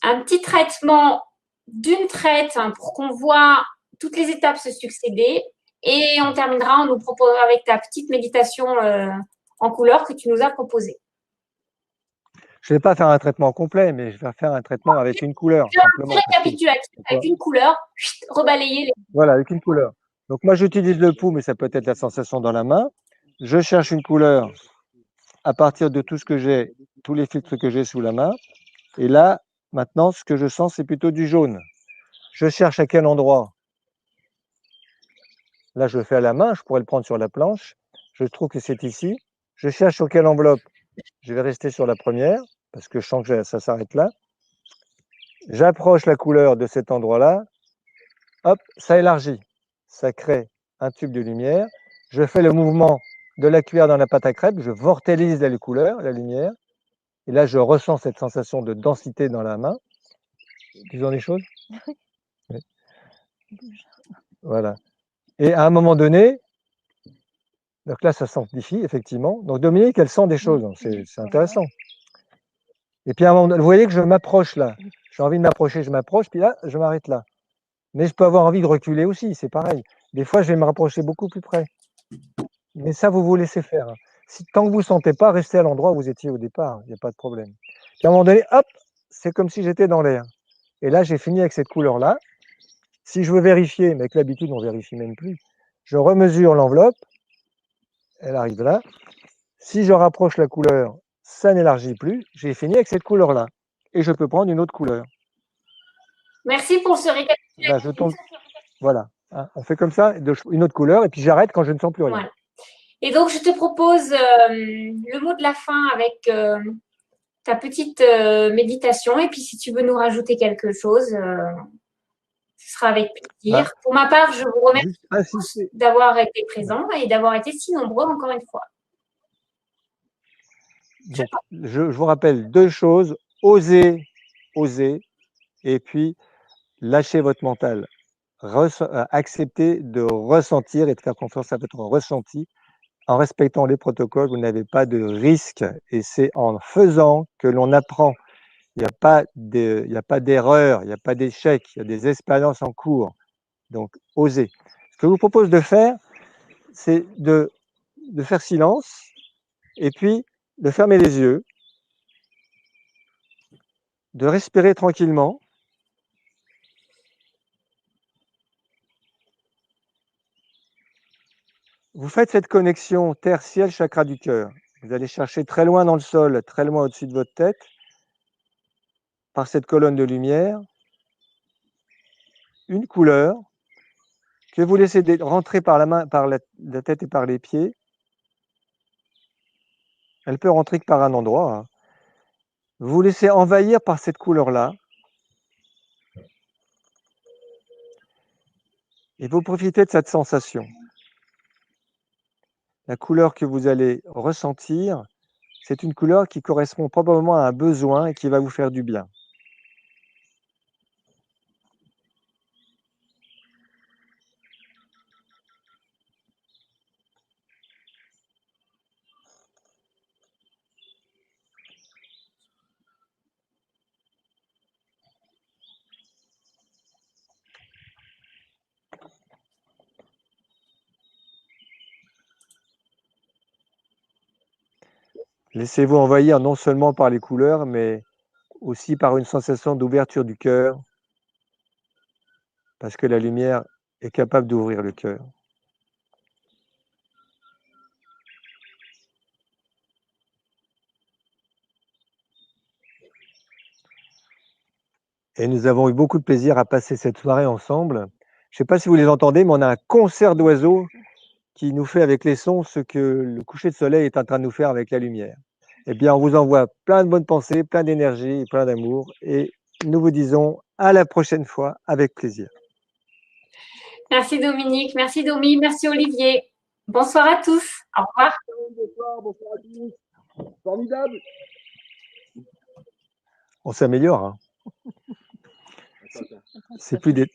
un petit traitement d'une traite pour qu'on voit toutes les étapes se succéder. Et on terminera en nous proposant avec ta petite méditation en couleur que tu nous as proposée. Je ne vais pas faire un traitement complet, mais je vais faire un traitement avec une couleur. Simplement, récapitulatif, avec une couleur, rebalayer les. Voilà, avec une couleur. Donc moi, j'utilise le pouls, mais ça peut être la sensation dans la main. Je cherche une couleur à partir de tout ce que j'ai, tous les filtres que j'ai sous la main. Et là, maintenant, ce que je sens, c'est plutôt du jaune. Je cherche à quel endroit. Là, je le fais à la main, je pourrais le prendre sur la planche. Je trouve que c'est ici. Je cherche sur quelle enveloppe. Je vais rester sur la première, parce que je sens que ça s'arrête là. J'approche la couleur de cet endroit-là. Hop, ça élargit. Ça crée un tube de lumière. Je fais le mouvement de la cuillère dans la pâte à crêpes. Je vortélise la couleur, la lumière. Et là, je ressens cette sensation de densité dans la main. Tu en des choses? Oui. Voilà. Et à un moment donné, donc là, ça s'amplifie, effectivement. Donc, Dominique, elle sent des choses. C'est intéressant. Et puis, à un moment donné, vous voyez que je m'approche là. J'ai envie de m'approcher, je m'approche. Puis là, je m'arrête là. Mais je peux avoir envie de reculer aussi, c'est pareil. Des fois, je vais me rapprocher beaucoup plus près. Mais ça, vous vous laissez faire. Tant que vous ne sentez pas, restez à l'endroit où vous étiez au départ. Il n'y a pas de problème. Puis à un moment donné, hop, c'est comme si j'étais dans l'air. Et là, j'ai fini avec cette couleur-là. Si je veux vérifier, mais avec l'habitude, on ne vérifie même plus, je remesure l'enveloppe. Elle arrive là. Si je rapproche la couleur, ça n'élargit plus. J'ai fini avec cette couleur-là. Et je peux prendre une autre couleur. Merci pour ce récapitulatif. Là, je tombe. Voilà. On fait comme ça, une autre couleur, et puis j'arrête quand je ne sens plus rien. Voilà. Et donc, je te propose le mot de la fin avec ta petite méditation. Et puis, si tu veux nous rajouter quelque chose, ce sera avec plaisir. Pour ma part, je vous remercie d'avoir été présents et d'avoir été si nombreux encore une fois. Donc, je vous rappelle deux choses. Osez, et puis lâchez votre mental. Acceptez de ressentir et de faire confiance à votre ressenti. En respectant les protocoles, vous n'avez pas de risque et c'est en faisant que l'on apprend. Il n'y a pas d'erreur, il n'y a pas d'échec, il y a des expériences en cours. Donc, osez. Ce que je vous propose de faire, c'est de faire silence et puis de fermer les yeux, de respirer tranquillement. Vous faites cette connexion terre-ciel, chakra du cœur. Vous allez chercher très loin dans le sol, très loin au-dessus de votre tête, par cette colonne de lumière, une couleur que vous laissez rentrer par la main, par la tête et par les pieds. Elle peut rentrer que par un endroit. Vous vous laissez envahir par cette couleur-là. Et vous profitez de cette sensation. La couleur que vous allez ressentir, c'est une couleur qui correspond probablement à un besoin et qui va vous faire du bien. Laissez-vous envahir non seulement par les couleurs, mais aussi par une sensation d'ouverture du cœur, parce que la lumière est capable d'ouvrir le cœur. Et nous avons eu beaucoup de plaisir à passer cette soirée ensemble. Je ne sais pas si vous les entendez, mais on a un concert d'oiseaux qui nous fait avec les sons ce que le coucher de soleil est en train de nous faire avec la lumière. Eh bien, on vous envoie plein de bonnes pensées, plein d'énergie et plein d'amour. Et nous vous disons à la prochaine fois avec plaisir. Merci Dominique, merci Domi, merci Olivier. Bonsoir à tous. Au revoir. Bonsoir à tous. Formidable. On s'améliore. Hein. C'est plus des...